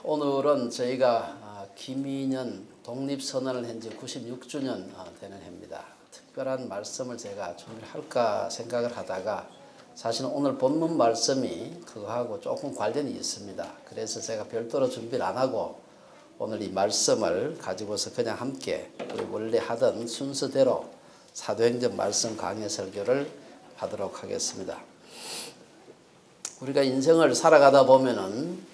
오늘은 저희가 김인현 독립선언을 한 지 96주년 되는 해입니다. 특별한 말씀을 제가 준비를 할까 생각을 하다가 사실은 오늘 본문 말씀이 그거하고 조금 관련이 있습니다. 그래서 제가 별도로 준비를 안 하고 오늘 이 말씀을 가지고서 그냥 함께 우리 원래 하던 순서대로 사도행전 말씀 강해 설교를 하도록 하겠습니다. 우리가 인생을 살아가다 보면은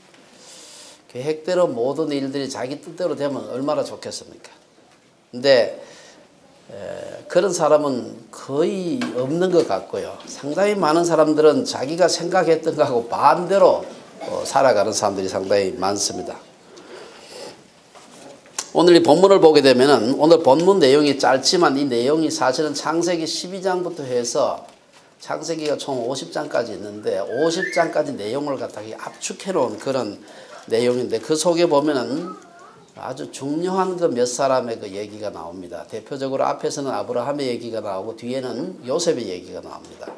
계획대로 모든 일들이 자기 뜻대로 되면 얼마나 좋겠습니까? 근데 그런 사람은 거의 없는 것 같고요. 상당히 많은 사람들은 자기가 생각했던 것하고 반대로 살아가는 사람들이 상당히 많습니다. 오늘 이 본문을 보게 되면은 오늘 본문 내용이 짧지만 이 내용이 사실은 창세기 12장부터 해서 창세기가 총 50장까지 있는데 50장까지 내용을 갖다가 압축해 놓은 그런 내용인데 그 속에 보면은 아주 중요한 그 몇 사람의 그 얘기가 나옵니다. 대표적으로 앞에서는 아브라함의 얘기가 나오고 뒤에는 요셉의 얘기가 나옵니다.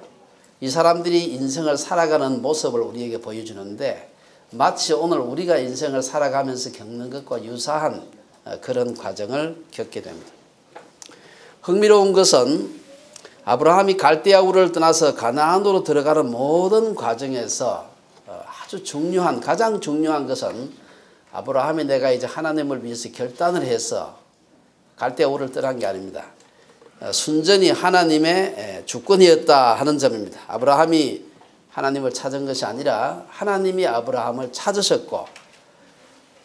이 사람들이 인생을 살아가는 모습을 우리에게 보여주는데 마치 오늘 우리가 인생을 살아가면서 겪는 것과 유사한 그런 과정을 겪게 됩니다. 흥미로운 것은 아브라함이 갈대아 우르를 떠나서 가나안으로 들어가는 모든 과정에서 아주 중요한 가장 중요한 것은 아브라함이 내가 이제 하나님을 위해서 결단을 해서 갈대아 우르를 떠난 게 아닙니다. 순전히 하나님의 주권이었다 하는 점입니다. 아브라함이 하나님을 찾은 것이 아니라 하나님이 아브라함을 찾으셨고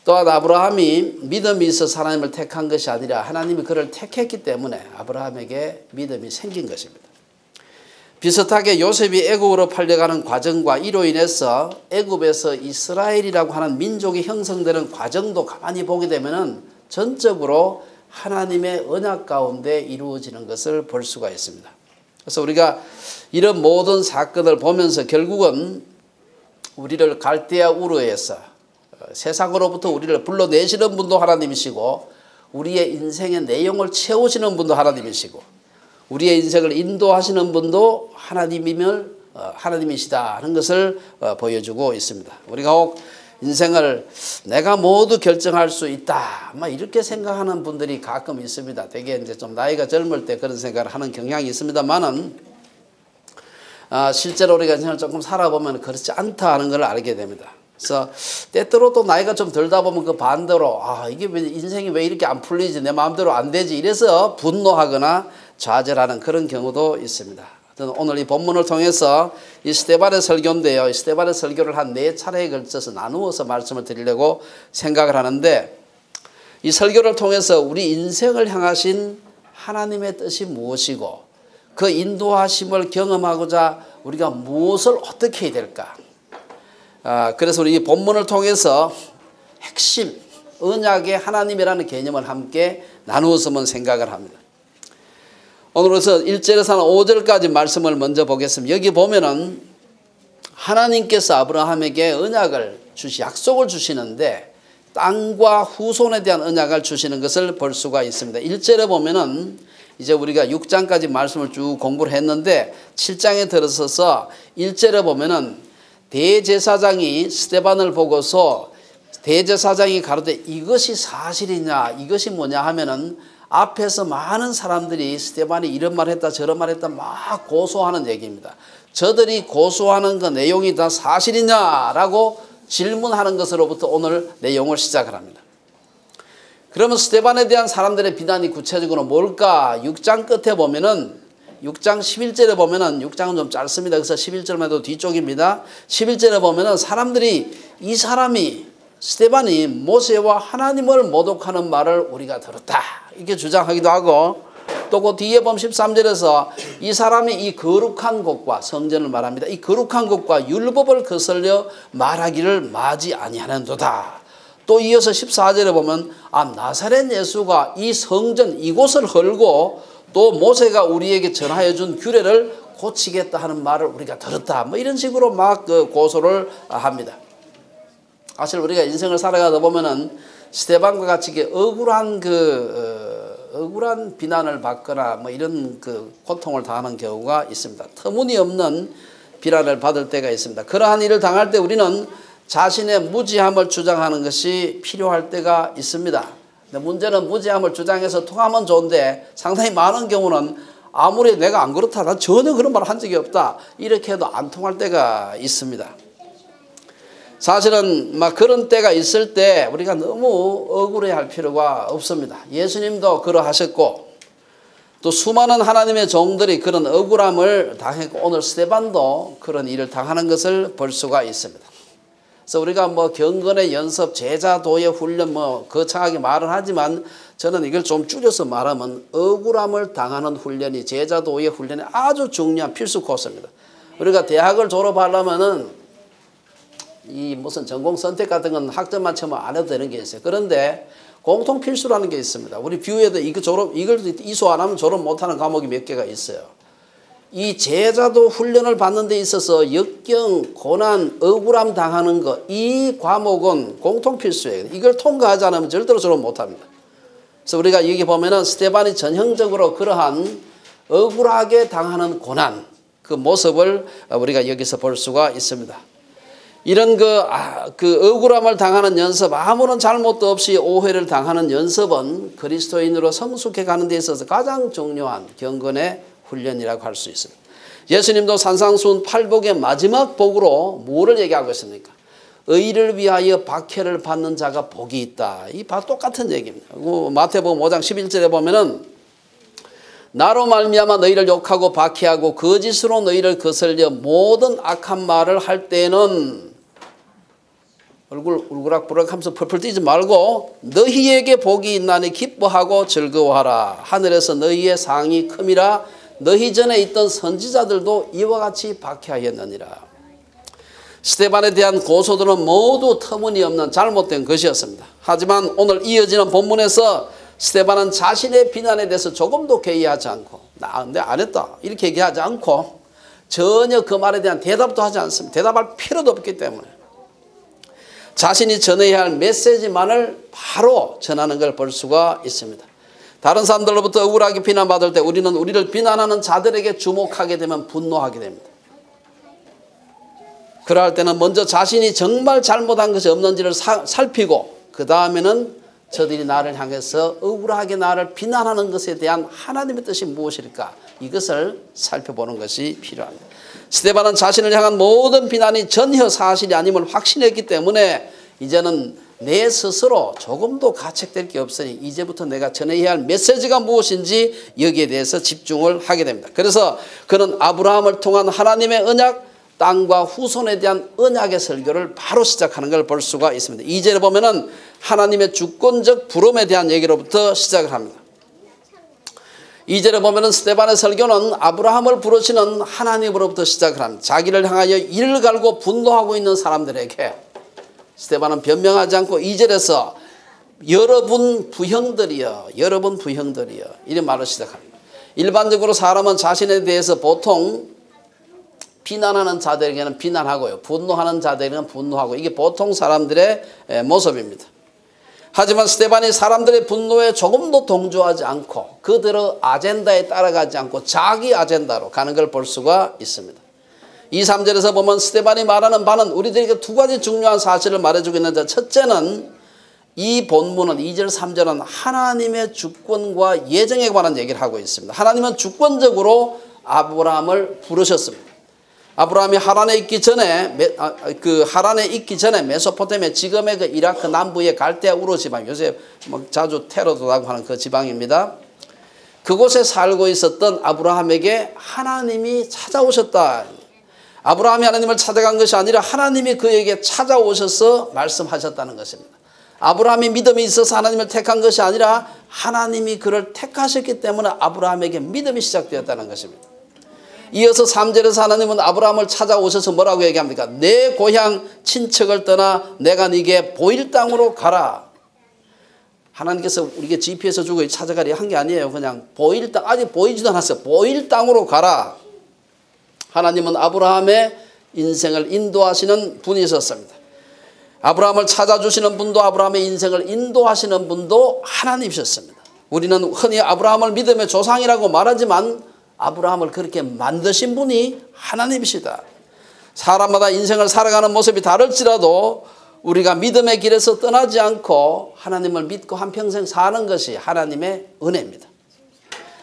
또한 아브라함이 믿음이 있어서 하나님을 택한 것이 아니라 하나님이 그를 택했기 때문에 아브라함에게 믿음이 생긴 것입니다. 비슷하게 요셉이 애굽으로 팔려가는 과정과 이로 인해서 애굽에서 이스라엘이라고 하는 민족이 형성되는 과정도 가만히 보게 되면은 전적으로 하나님의 언약 가운데 이루어지는 것을 볼 수가 있습니다. 그래서 우리가 이런 모든 사건을 보면서 결국은 우리를 갈대아 우르에서 세상으로부터 우리를 불러내시는 분도 하나님이시고 우리의 인생의 내용을 채우시는 분도 하나님이시고 우리의 인생을 인도하시는 분도 하나님이시다 하는 것을 보여주고 있습니다. 우리가 혹 인생을 내가 모두 결정할 수 있다 이렇게 생각하는 분들이 가끔 있습니다. 되게 이제 좀 나이가 젊을 때 그런 생각을 하는 경향이 있습니다만은 실제로 우리가 인생을 조금 살아보면 그렇지 않다 하는 걸 알게 됩니다. 그래서 때때로 또 나이가 좀 들다 보면 그 반대로 이게 왜 인생이 왜 이렇게 안 풀리지 내 마음대로 안 되지 이래서 분노하거나 좌절하는 그런 경우도 있습니다. 오늘 이 본문을 통해서 이 스데반의 설교인데요. 이 스데반의 설교를 한 4차례에 걸쳐서 나누어서 말씀을 드리려고 생각을 하는데 이 설교를 통해서 우리 인생을 향하신 하나님의 뜻이 무엇이고 그 인도하심을 경험하고자 우리가 무엇을 어떻게 해야 될까? 그래서 우리 이 본문을 통해서 핵심 언약의 하나님이라는 개념을 함께 나누어서 생각을 합니다. 오늘에서 1절에서 5절까지 말씀을 먼저 보겠습니다. 여기 보면은 하나님께서 아브라함에게 언약을 약속을 주시는데 땅과 후손에 대한 언약을 주시는 것을 볼 수가 있습니다. 1절에 보면은 이제 우리가 6장까지 말씀을 쭉 공부를 했는데 7장에 들어서서 1절에 보면은 대제사장이 스데반을 보고서 대제사장이 가로되 이것이 사실이냐 이것이 뭐냐 하면은 앞에서 많은 사람들이 스데반이 이런 말 했다 저런 말 했다 막 고소하는 얘기입니다. 저들이 고소하는 그 내용이 다 사실이냐라고 질문하는 것으로부터 오늘 내용을 시작을 합니다. 그러면 스데반에 대한 사람들의 비난이 구체적으로 뭘까? 6장 끝에 보면은 6장 11절에 보면은 6장은 좀 짧습니다. 그래서 11절만 해도 뒤쪽입니다. 11절에 보면은 사람들이 이 사람이 스데반이 모세와 하나님을 모독하는 말을 우리가 들었다 이렇게 주장하기도 하고 또 그 뒤에 보면 13절에서 이 사람이 이 거룩한 곳과 성전을 말합니다. 이 거룩한 곳과 율법을 거슬려 말하기를 마지 아니하는도다. 또 이어서 14절에 보면 나사렛 예수가 이 성전 이곳을 헐고 또 모세가 우리에게 전하여 준 규례를 고치겠다 하는 말을 우리가 들었다 이런 식으로 막 고소를 합니다. 사실 우리가 인생을 살아가다 보면은 스데반과 같이 억울한 비난을 받거나 이런 고통을 당하는 경우가 있습니다. 터무니없는 비난을 받을 때가 있습니다. 그러한 일을 당할 때 우리는 자신의 무지함을 주장하는 것이 필요할 때가 있습니다. 근데 문제는 무지함을 주장해서 통하면 좋은데 상당히 많은 경우는 아무리 내가 안 그렇다, 난 전혀 그런 말 한 적이 없다, 이렇게 해도 안 통할 때가 있습니다. 사실은 막 그런 때가 있을 때 우리가 너무 억울해할 필요가 없습니다. 예수님도 그러하셨고 또 수많은 하나님의 종들이 그런 억울함을 당했고 오늘 스데반도 그런 일을 당하는 것을 볼 수가 있습니다. 그래서 우리가 뭐 경건의 연습, 제자 도의 훈련 뭐 거창하게 말은 하지만 저는 이걸 좀 줄여서 말하면 억울함을 당하는 훈련이 제자 도의 훈련이 아주 중요한 필수 코스입니다. 우리가 대학을 졸업하려면은 이 무슨 전공 선택 같은 건 학점만 치면 안 해도 되는 게 있어요. 그런데 공통 필수라는 게 있습니다. 우리 뷰에도 이걸 이수 안 하면 졸업 못하는 과목이 몇 개가 있어요. 이 제자도 훈련을 받는 데 있어서 역경, 고난, 억울함 당하는 것, 이 과목은 공통 필수예요. 이걸 통과하지 않으면 절대로 졸업 못합니다. 그래서 우리가 여기 보면은 스데반이 전형적으로 그러한 억울하게 당하는 고난, 그 모습을 우리가 여기서 볼 수가 있습니다. 이런 그 억울함을 당하는 연습, 아무런 잘못도 없이 오해를 당하는 연습은 그리스도인으로 성숙해 가는 데 있어서 가장 중요한 경건의 훈련이라고 할 수 있습니다. 예수님도 산상수훈 8복의 마지막 복으로 뭐를 얘기하고 있습니까? 의를 위하여 박해를 받는 자가 복이 있다. 이 똑같은 얘기입니다. 마태복음 5장 11절에 보면은 나로 말미암아 너희를 욕하고 박해하고 거짓으로 너희를 거슬려 모든 악한 말을 할 때에는 얼굴 울그락부락 하면서 펄펄 뛰지 말고 너희에게 복이 있나니 기뻐하고 즐거워하라. 하늘에서 너희의 상이 큼이라. 너희 전에 있던 선지자들도 이와 같이 박해하였느니라. 스데반에 대한 고소들은 모두 터무니없는 잘못된 것이었습니다. 하지만 오늘 이어지는 본문에서 스데반은 자신의 비난에 대해서 조금도 개의하지 않고 내가 안 했다 이렇게 얘기하지 않고 전혀 그 말에 대한 대답도 하지 않습니다. 대답할 필요도 없기 때문에 자신이 전해야 할 메시지만을 바로 전하는 걸 볼 수가 있습니다. 다른 사람들로부터 억울하게 비난받을 때 우리는 우리를 비난하는 자들에게 주목하게 되면 분노하게 됩니다. 그럴 때는 먼저 자신이 정말 잘못한 것이 없는지를 살피고 그 다음에는 저들이 나를 향해서 억울하게 나를 비난하는 것에 대한 하나님의 뜻이 무엇일까? 이것을 살펴보는 것이 필요합니다. 스데반은 자신을 향한 모든 비난이 전혀 사실이 아님을 확신했기 때문에 이제는 내 스스로 조금도 가책될 게 없으니 이제부터 내가 전해야 할 메시지가 무엇인지 여기에 대해서 집중을 하게 됩니다. 그래서 그는 아브라함을 통한 하나님의 언약, 땅과 후손에 대한 언약의 설교를 바로 시작하는 걸 볼 수가 있습니다. 2절에 보면은 하나님의 주권적 부름에 대한 얘기로부터 시작을 합니다. 2절에 보면은 스데반의 설교는 아브라함을 부르시는 하나님으로부터 시작을 합니다. 자기를 향하여 이를 갈고 분노하고 있는 사람들에게 스데반은 변명하지 않고 2절에서 여러분 부형들이여 이런 말을 시작합니다. 일반적으로 사람은 자신에 대해서 보통 비난하는 자들에게는 비난하고요, 분노하는 자들에게는 분노하고, 이게 보통 사람들의 모습입니다. 하지만 스데반이 사람들의 분노에 조금도 동조하지 않고 그들의 아젠다에 따라가지 않고 자기 아젠다로 가는 걸 볼 수가 있습니다. 2, 3절에서 보면 스데반이 말하는 바는 우리들에게 두 가지 중요한 사실을 말해주고 있는데, 첫째는 이 본문은 2절 3절은 하나님의 주권과 예정에 관한 얘기를 하고 있습니다. 하나님은 주권적으로 아브라함을 부르셨습니다. 아브라함이 하란에 있기 전에 메소포타미아, 지금의 그 이라크 남부의 갈대아 우르 지방, 요새 자주 테러도 나고 하는 그 지방입니다. 그곳에 살고 있었던 아브라함에게 하나님이 찾아오셨다. 아브라함이 하나님을 찾아간 것이 아니라 하나님이 그에게 찾아오셔서 말씀하셨다는 것입니다. 아브라함이 믿음이 있어서 하나님을 택한 것이 아니라 하나님이 그를 택하셨기 때문에 아브라함에게 믿음이 시작되었다는 것입니다. 이어서 3절에서 하나님은 아브라함을 찾아오셔서 뭐라고 얘기합니까? 내 고향 친척을 떠나 내가 네게 보일 땅으로 가라. 하나님께서 우리에게 GPS 주고 찾아가려 한 게 아니에요. 그냥 보일 땅, 아직 보이지도 않았어요. 보일 땅으로 가라. 하나님은 아브라함의 인생을 인도하시는 분이셨습니다. 아브라함을 찾아주시는 분도 아브라함의 인생을 인도하시는 분도 하나님이셨습니다. 우리는 흔히 아브라함을 믿음의 조상이라고 말하지만 아브라함을 그렇게 만드신 분이 하나님이시다. 사람마다 인생을 살아가는 모습이 다를지라도 우리가 믿음의 길에서 떠나지 않고 하나님을 믿고 한평생 사는 것이 하나님의 은혜입니다.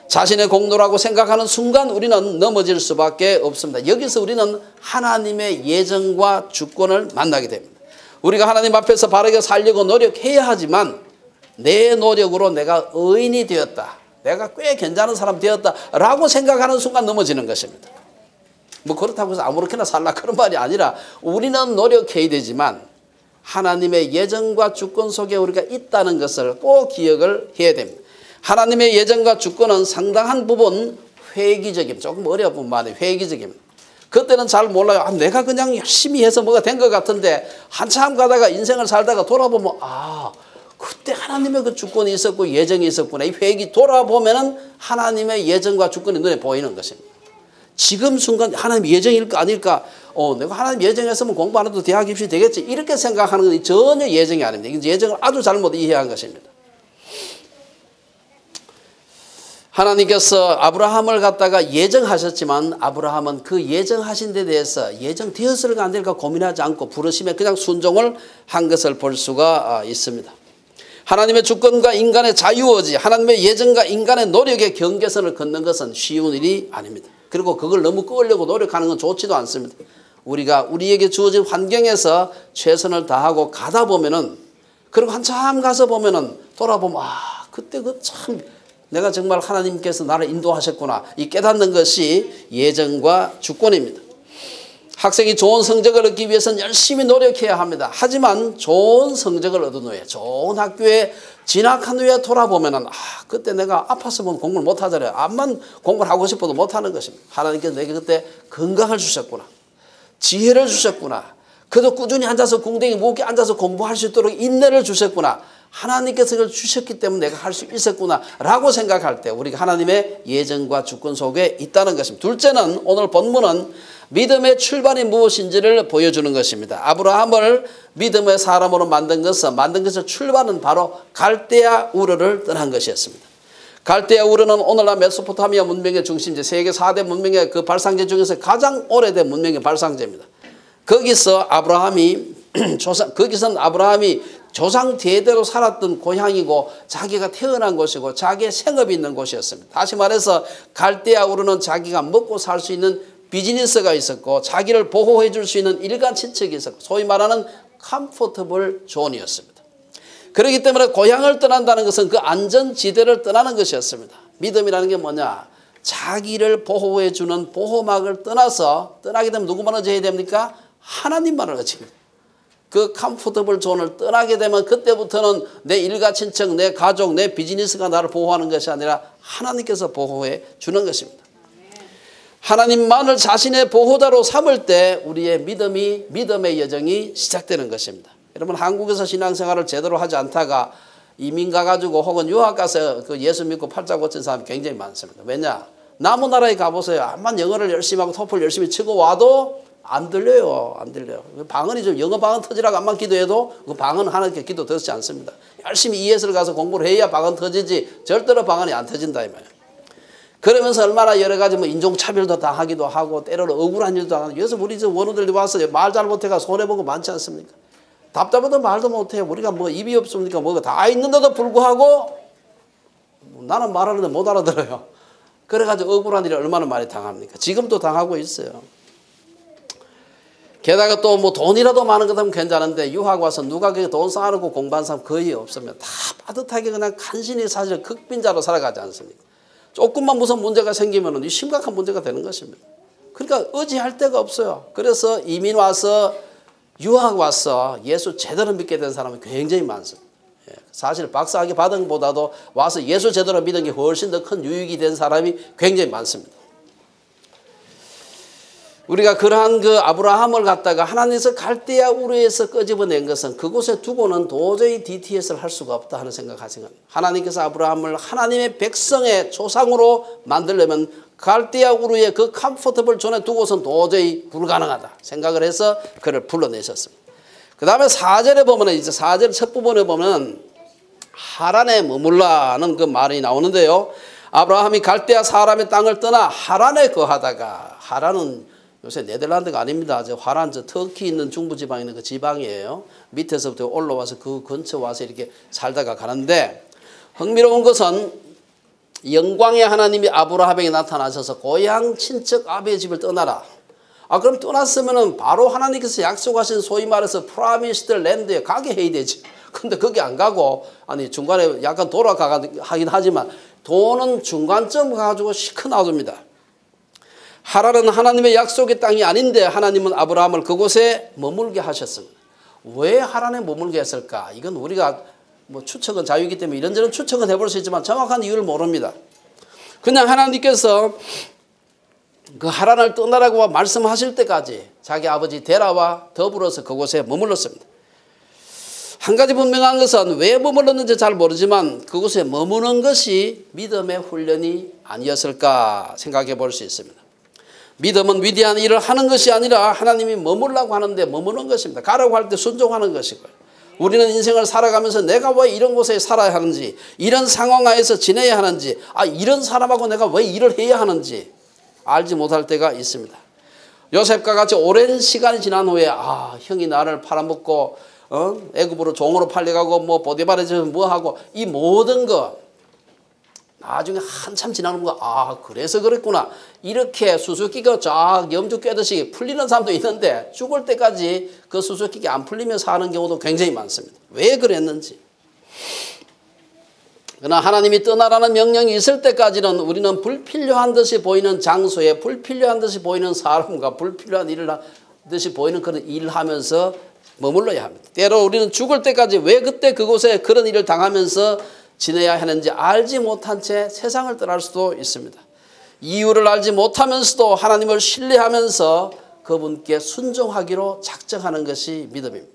자신의 공로라고 생각하는 순간 우리는 넘어질 수밖에 없습니다. 여기서 우리는 하나님의 예정과 주권을 만나게 됩니다. 우리가 하나님 앞에서 바르게 살려고 노력해야 하지만 내 노력으로 내가 의인이 되었다, 내가 꽤 괜찮은 사람 되었다라고 생각하는 순간 넘어지는 것입니다. 뭐 그렇다고 해서 아무렇게나 살라 그런 말이 아니라 우리는 노력해야 되지만 하나님의 예정과 주권 속에 우리가 있다는 것을 꼭 기억을 해야 됩니다. 하나님의 예정과 주권은 상당한 부분 회기적입니다. 조금 어려운 말이 회기적입니다. 그때는 잘 몰라요. 아, 내가 그냥 열심히 해서 뭐가 된 것 같은데 한참 가다가 인생을 살다가 돌아보면 아, 그때 하나님의 그 주권이 있었고 예정이 있었구나. 이 회기 돌아보면은 하나님의 예정과 주권이 눈에 보이는 것입니다. 지금 순간 하나님 예정일까 아닐까? 내가 하나님 예정했으면 공부 안 해도 대학 입시 되겠지. 이렇게 생각하는 건 전혀 예정이 아닙니다. 이건 예정을 아주 잘못 이해한 것입니다. 하나님께서 아브라함을 갖다가 예정하셨지만 아브라함은 그 예정하신 데 대해서 예정되었을까 안 될까 고민하지 않고 부르심에 그냥 순종을 한 것을 볼 수가 있습니다. 하나님의 주권과 인간의 자유의지, 하나님의 예정과 인간의 노력의 경계선을 걷는 것은 쉬운 일이 아닙니다. 그리고 그걸 너무 끌려고 노력하는 건 좋지도 않습니다. 우리가 우리에게 주어진 환경에서 최선을 다하고 가다 보면은, 그리고 한참 가서 보면은 돌아보면 아, 그때 그 참 내가 정말 하나님께서 나를 인도하셨구나, 이 깨닫는 것이 예정과 주권입니다. 학생이 좋은 성적을 얻기 위해서는 열심히 노력해야 합니다. 하지만 좋은 성적을 얻은 후에 좋은 학교에 진학한 후에 돌아보면은 아, 그때 내가 아팠으면 공부를 못하잖아요. 암만 공부를 하고 싶어도 못하는 것입니다. 하나님께서 내게 그때 건강을 주셨구나, 지혜를 주셨구나, 그래도 꾸준히 앉아서 궁뎅이 무겁게 앉아서 공부할 수 있도록 인내를 주셨구나, 하나님께서 그걸 주셨기 때문에 내가 할 수 있었구나 라고 생각할 때 우리가 하나님의 예정과 주권 속에 있다는 것입니다. 둘째는, 오늘 본문은 믿음의 출발이 무엇인지를 보여주는 것입니다. 아브라함을 믿음의 사람으로 만든 것은 출발은 바로 갈대아 우르를 떠난 것이었습니다. 갈대아 우르는 오늘날 메소포타미아 문명의 중심지, 세계 4대 문명의 그 발상제 중에서 가장 오래된 문명의 발상제입니다. 거기서는 아브라함이 조상 대대로 살았던 고향이고 자기가 태어난 곳이고 자기의 생업이 있는 곳이었습니다. 다시 말해서 갈대아 우르는 자기가 먹고 살 수 있는 비즈니스가 있었고 자기를 보호해 줄 수 있는 일간 친척이 있었고 소위 말하는 컴포터블 존이었습니다. 그렇기 때문에 고향을 떠난다는 것은 그 안전지대를 떠나는 것이었습니다. 믿음이라는 게 뭐냐? 자기를 보호해 주는 보호막을 떠나게 되면 누구만 의지해야 됩니까? 하나님만을 의지합니다. 그 컴포터블 존을 떠나게 되면 그때부터는 내 일가 친척, 내 가족, 내 비즈니스가 나를 보호하는 것이 아니라 하나님께서 보호해 주는 것입니다. 하나님만을 자신의 보호자로 삼을 때 우리의 믿음의 여정이 시작되는 것입니다. 여러분, 한국에서 신앙생활을 제대로 하지 않다가 이민 가가지고 혹은 유학 가서 그 예수 믿고 팔자 고친 사람이 굉장히 많습니다. 왜냐? 남은 나라에 가보세요. 암만 영어를 열심히 하고 토플 열심히 치고 와도 안 들려요. 방언이 좀 영어 방언 터지라고 암만 기도해도 그 방언은 하나님께 기도 듣지 않습니다. 열심히 ES를 가서 공부를 해야 방언 터지지 절대로 방언이 안 터진다 이 말이에요. 그러면서 얼마나 여러 가지 뭐 인종차별도 당하기도 하고 때로는 억울한 일도 하고, 여기서 우리 저 원우들이 와서 말 잘못해가 손해본 거 많지 않습니까? 답답해도 말도 못해요. 우리가 뭐 입이 없습니까? 뭐가 다 있는데도 불구하고 나는 말하는데 못 알아들어요. 그래가지고 억울한 일을 얼마나 많이 당합니까? 지금도 당하고 있어요. 게다가 또 뭐 돈이라도 많은 것 하면 괜찮은데 유학 와서 누가 그렇게 돈 쌓아놓고 공부하는 사람 거의 없으면 다 빠듯하게 그냥 간신히 사실 극빈자로 살아가지 않습니까? 조금만 무슨 문제가 생기면 심각한 문제가 되는 것입니다. 그러니까 의지할 데가 없어요. 그래서 이민 와서 유학 와서 예수 제대로 믿게 된 사람은 굉장히 많습니다. 사실 박사학위 받은 것보다도 와서 예수 제대로 믿은 게 훨씬 더 큰 유익이 된 사람이 굉장히 많습니다. 우리가 그러한 그 아브라함을 갖다가 하나님께서 갈대아 우르에서 끄집어낸 것은 그곳에 두고는 도저히 DTS를 할 수가 없다 하는 생각하시는 겁니다. 하나님께서 아브라함을 하나님의 백성의 조상으로 만들려면 갈대아 우르의 그 컴포터블 존에 두고서는 도저히 불가능하다 생각을 해서 그를 불러내셨습니다. 그 다음에 4절에 보면 이제 4절 첫 부분에 보면 하란에 머물라는 그 말이 나오는데요. 아브라함이 갈대아 사람의 땅을 떠나 하란에 거하다가, 하란은 요새 네덜란드가 아닙니다. 저 화란 저 터키 있는 중부지방에 있는 그 지방이에요. 밑에서부터 올라와서 그 근처 와서 이렇게 살다가 가는데, 흥미로운 것은 영광의 하나님이 아브라함에게 나타나셔서 고향 친척 아비의 집을 떠나라. 그럼 떠났으면은 바로 하나님께서 약속하신 소위 말해서 프라미스드 랜드에 가게 해야 되지. 근데 거기 안 가고, 아니 중간에 약간 돌아가긴 하지만 도는 중간점 가지고 시커 놔둡니다. 하란은 하나님의 약속의 땅이 아닌데 하나님은 아브라함을 그곳에 머물게 하셨습니다. 왜 하란에 머물게 했을까? 이건 우리가 뭐 추측은 자유이기 때문에 이런저런 추측은 해볼 수 있지만 정확한 이유를 모릅니다. 그냥 하나님께서 그 하란을 떠나라고 말씀하실 때까지 자기 아버지 데라와 더불어서 그곳에 머물렀습니다. 한 가지 분명한 것은 왜 머물렀는지 잘 모르지만 그곳에 머무는 것이 믿음의 훈련이 아니었을까 생각해 볼 수 있습니다. 믿음은 위대한 일을 하는 것이 아니라 하나님이 머물라고 하는데 머무는 것입니다. 가라고 할 때 순종하는 것이고요. 우리는 인생을 살아가면서 내가 왜 이런 곳에 살아야 하는지, 이런 상황 하에서 지내야 하는지, 이런 사람하고 내가 왜 일을 해야 하는지 알지 못할 때가 있습니다. 요셉과 같이 오랜 시간이 지난 후에 형이 나를 팔아먹고 애굽으로 종으로 팔려가고 뭐 보디발에서 뭐하고 이 모든 거 나중에 한참 지나는 거 그래서 그랬구나 이렇게 수수께끼가 쫙 염주 꿰듯이 풀리는 사람도 있는데 죽을 때까지 그 수수께끼 안 풀리면서 사는 경우도 굉장히 많습니다. 왜 그랬는지. 그러나 하나님이 떠나라는 명령이 있을 때까지는 우리는 불필요한 듯이 보이는 장소에 불필요한 듯이 보이는 사람과 불필요한 일을 듯이 보이는 그런 일을 하면서 머물러야 합니다. 때로 우리는 죽을 때까지 왜 그때 그곳에 그런 일을 당하면서 지내야 하는지 알지 못한 채 세상을 떠날 수도 있습니다. 이유를 알지 못하면서도 하나님을 신뢰하면서 그분께 순종하기로 작정하는 것이 믿음입니다.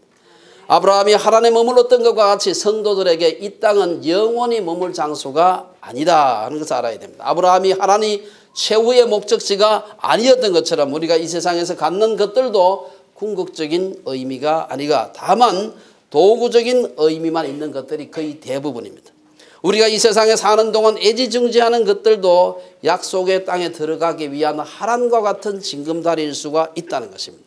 아브라함이 하란에 머물렀던 것과 같이 성도들에게 이 땅은 영원히 머물 장소가 아니다 하는 것을 알아야 됩니다. 아브라함이 하란이 최후의 목적지가 아니었던 것처럼 우리가 이 세상에서 갖는 것들도 궁극적인 의미가 아니가 다만 도구적인 의미만 있는 것들이 거의 대부분입니다. 우리가 이 세상에 사는 동안 애지중지하는 것들도 약속의 땅에 들어가기 위한 하란과 같은 징검다리일 수가 있다는 것입니다.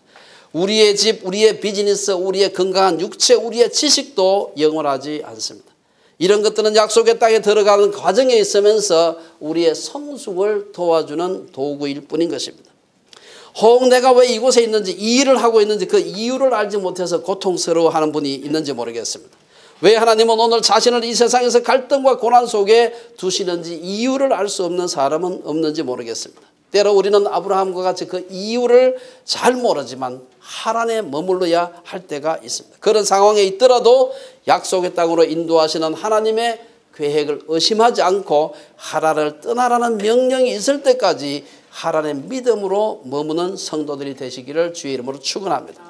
우리의 집, 우리의 비즈니스, 우리의 건강한 육체, 우리의 지식도 영원하지 않습니다. 이런 것들은 약속의 땅에 들어가는 과정에 있으면서 우리의 성숙을 도와주는 도구일 뿐인 것입니다. 혹 내가 왜 이곳에 있는지 이 일을 하고 있는지 그 이유를 알지 못해서 고통스러워하는 분이 있는지 모르겠습니다. 왜 하나님은 오늘 자신을 이 세상에서 갈등과 고난 속에 두시는지 이유를 알 수 없는 사람은 없는지 모르겠습니다. 때로 우리는 아브라함과 같이 그 이유를 잘 모르지만 하란에 머물러야 할 때가 있습니다. 그런 상황에 있더라도 약속의 땅으로 인도하시는 하나님의 계획을 의심하지 않고 하란을 떠나라는 명령이 있을 때까지 하란의 믿음으로 머무는 성도들이 되시기를 주의 이름으로 축원합니다.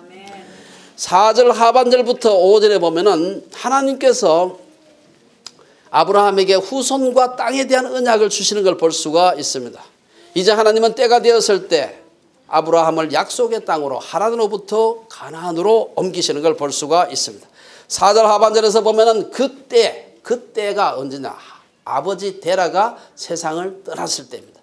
4절 하반절부터 5절에 보면은 하나님께서 아브라함에게 후손과 땅에 대한 언약을 주시는 걸 볼 수가 있습니다. 이제 하나님은 때가 되었을 때 아브라함을 약속의 땅으로 하란으로부터 가나안으로 옮기시는 걸 볼 수가 있습니다. 4절 하반절에서 보면은 그때가 언제냐? 아버지 데라가 세상을 떠났을 때입니다.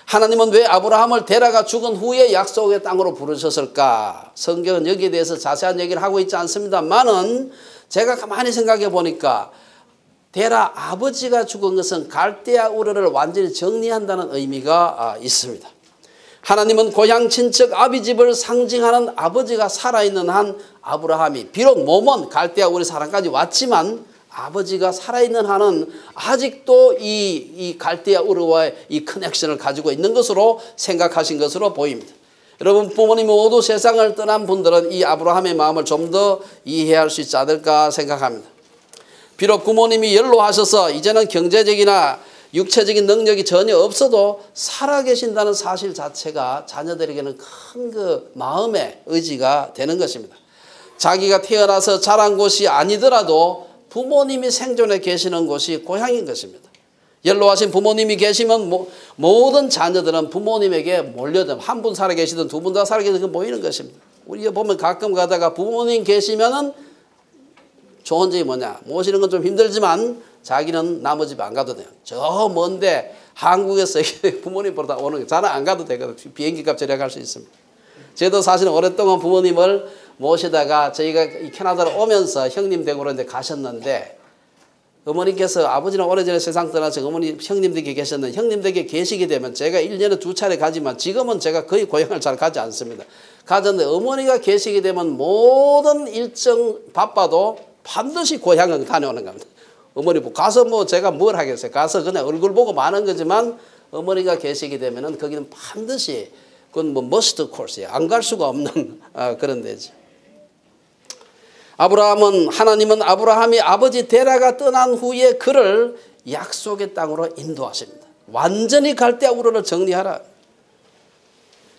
하나님은 왜 아브라함을 데라가 죽은 후에 약속의 땅으로 부르셨을까? 성경은 여기에 대해서 자세한 얘기를 하고 있지 않습니다만은 제가 가만히 생각해 보니까 데라 아버지가 죽은 것은 갈대아 우르를 완전히 정리한다는 의미가 있습니다. 하나님은 고향 친척 아비집을 상징하는 아버지가 살아있는 한 아브라함이 비록 몸은 갈대아 우르 사람까지 왔지만 아버지가 살아있는 한은 아직도 이 갈대아 우르와의 이 커넥션을 가지고 있는 것으로 생각하신 것으로 보입니다. 여러분 부모님이 모두 세상을 떠난 분들은 이 아브라함의 마음을 좀 더 이해할 수 있지 않을까 생각합니다. 비록 부모님이 연로하셔서 이제는 경제적이나 육체적인 능력이 전혀 없어도 살아계신다는 사실 자체가 자녀들에게는 큰 그 마음의 의지가 되는 것입니다. 자기가 태어나서 자란 곳이 아니더라도 부모님이 생존해 계시는 곳이 고향인 것입니다. 연로하신 부모님이 계시면 모든 자녀들은 부모님에게 몰려든 한 분 살아 계시든 두 분 다 살아 계시든 모이는 것입니다. 우리가 보면 가끔 가다가 부모님 계시면은 좋은 점이 뭐냐? 모시는 건 좀 힘들지만 자기는 남의 집 안 가도 돼요. 저 먼데 한국에서 부모님 보러 오는 거 저는 안 가도 되거든요. 비행기 값 절약할 수 있습니다. 저도 사실은 오랫동안 부모님을 모시다가 저희가 이 캐나다로 오면서 형님 댁으로 이제 가셨는데 어머니께서 아버지는 오래전에 세상 떠나서 어머니 형님 댁에 계셨는데 형님 댁에 계시게 되면 제가 1년에 2차례 가지만 지금은 제가 거의 고향을 잘 가지 않습니다. 가졌는데 어머니가 계시게 되면 모든 일정 바빠도 반드시 고향을 다녀오는 겁니다. 어머니 가서 뭐 제가 뭘 하겠어요. 가서 그냥 얼굴 보고 마는 거지만 어머니가 계시게 되면은 거기는 반드시 그건 뭐 머스트 코스예요. 안 갈 수가 없는 그런 데지. 하나님은 아브라함이 아버지 데라가 떠난 후에 그를 약속의 땅으로 인도하십니다. 완전히 갈대아 우르를 정리하라.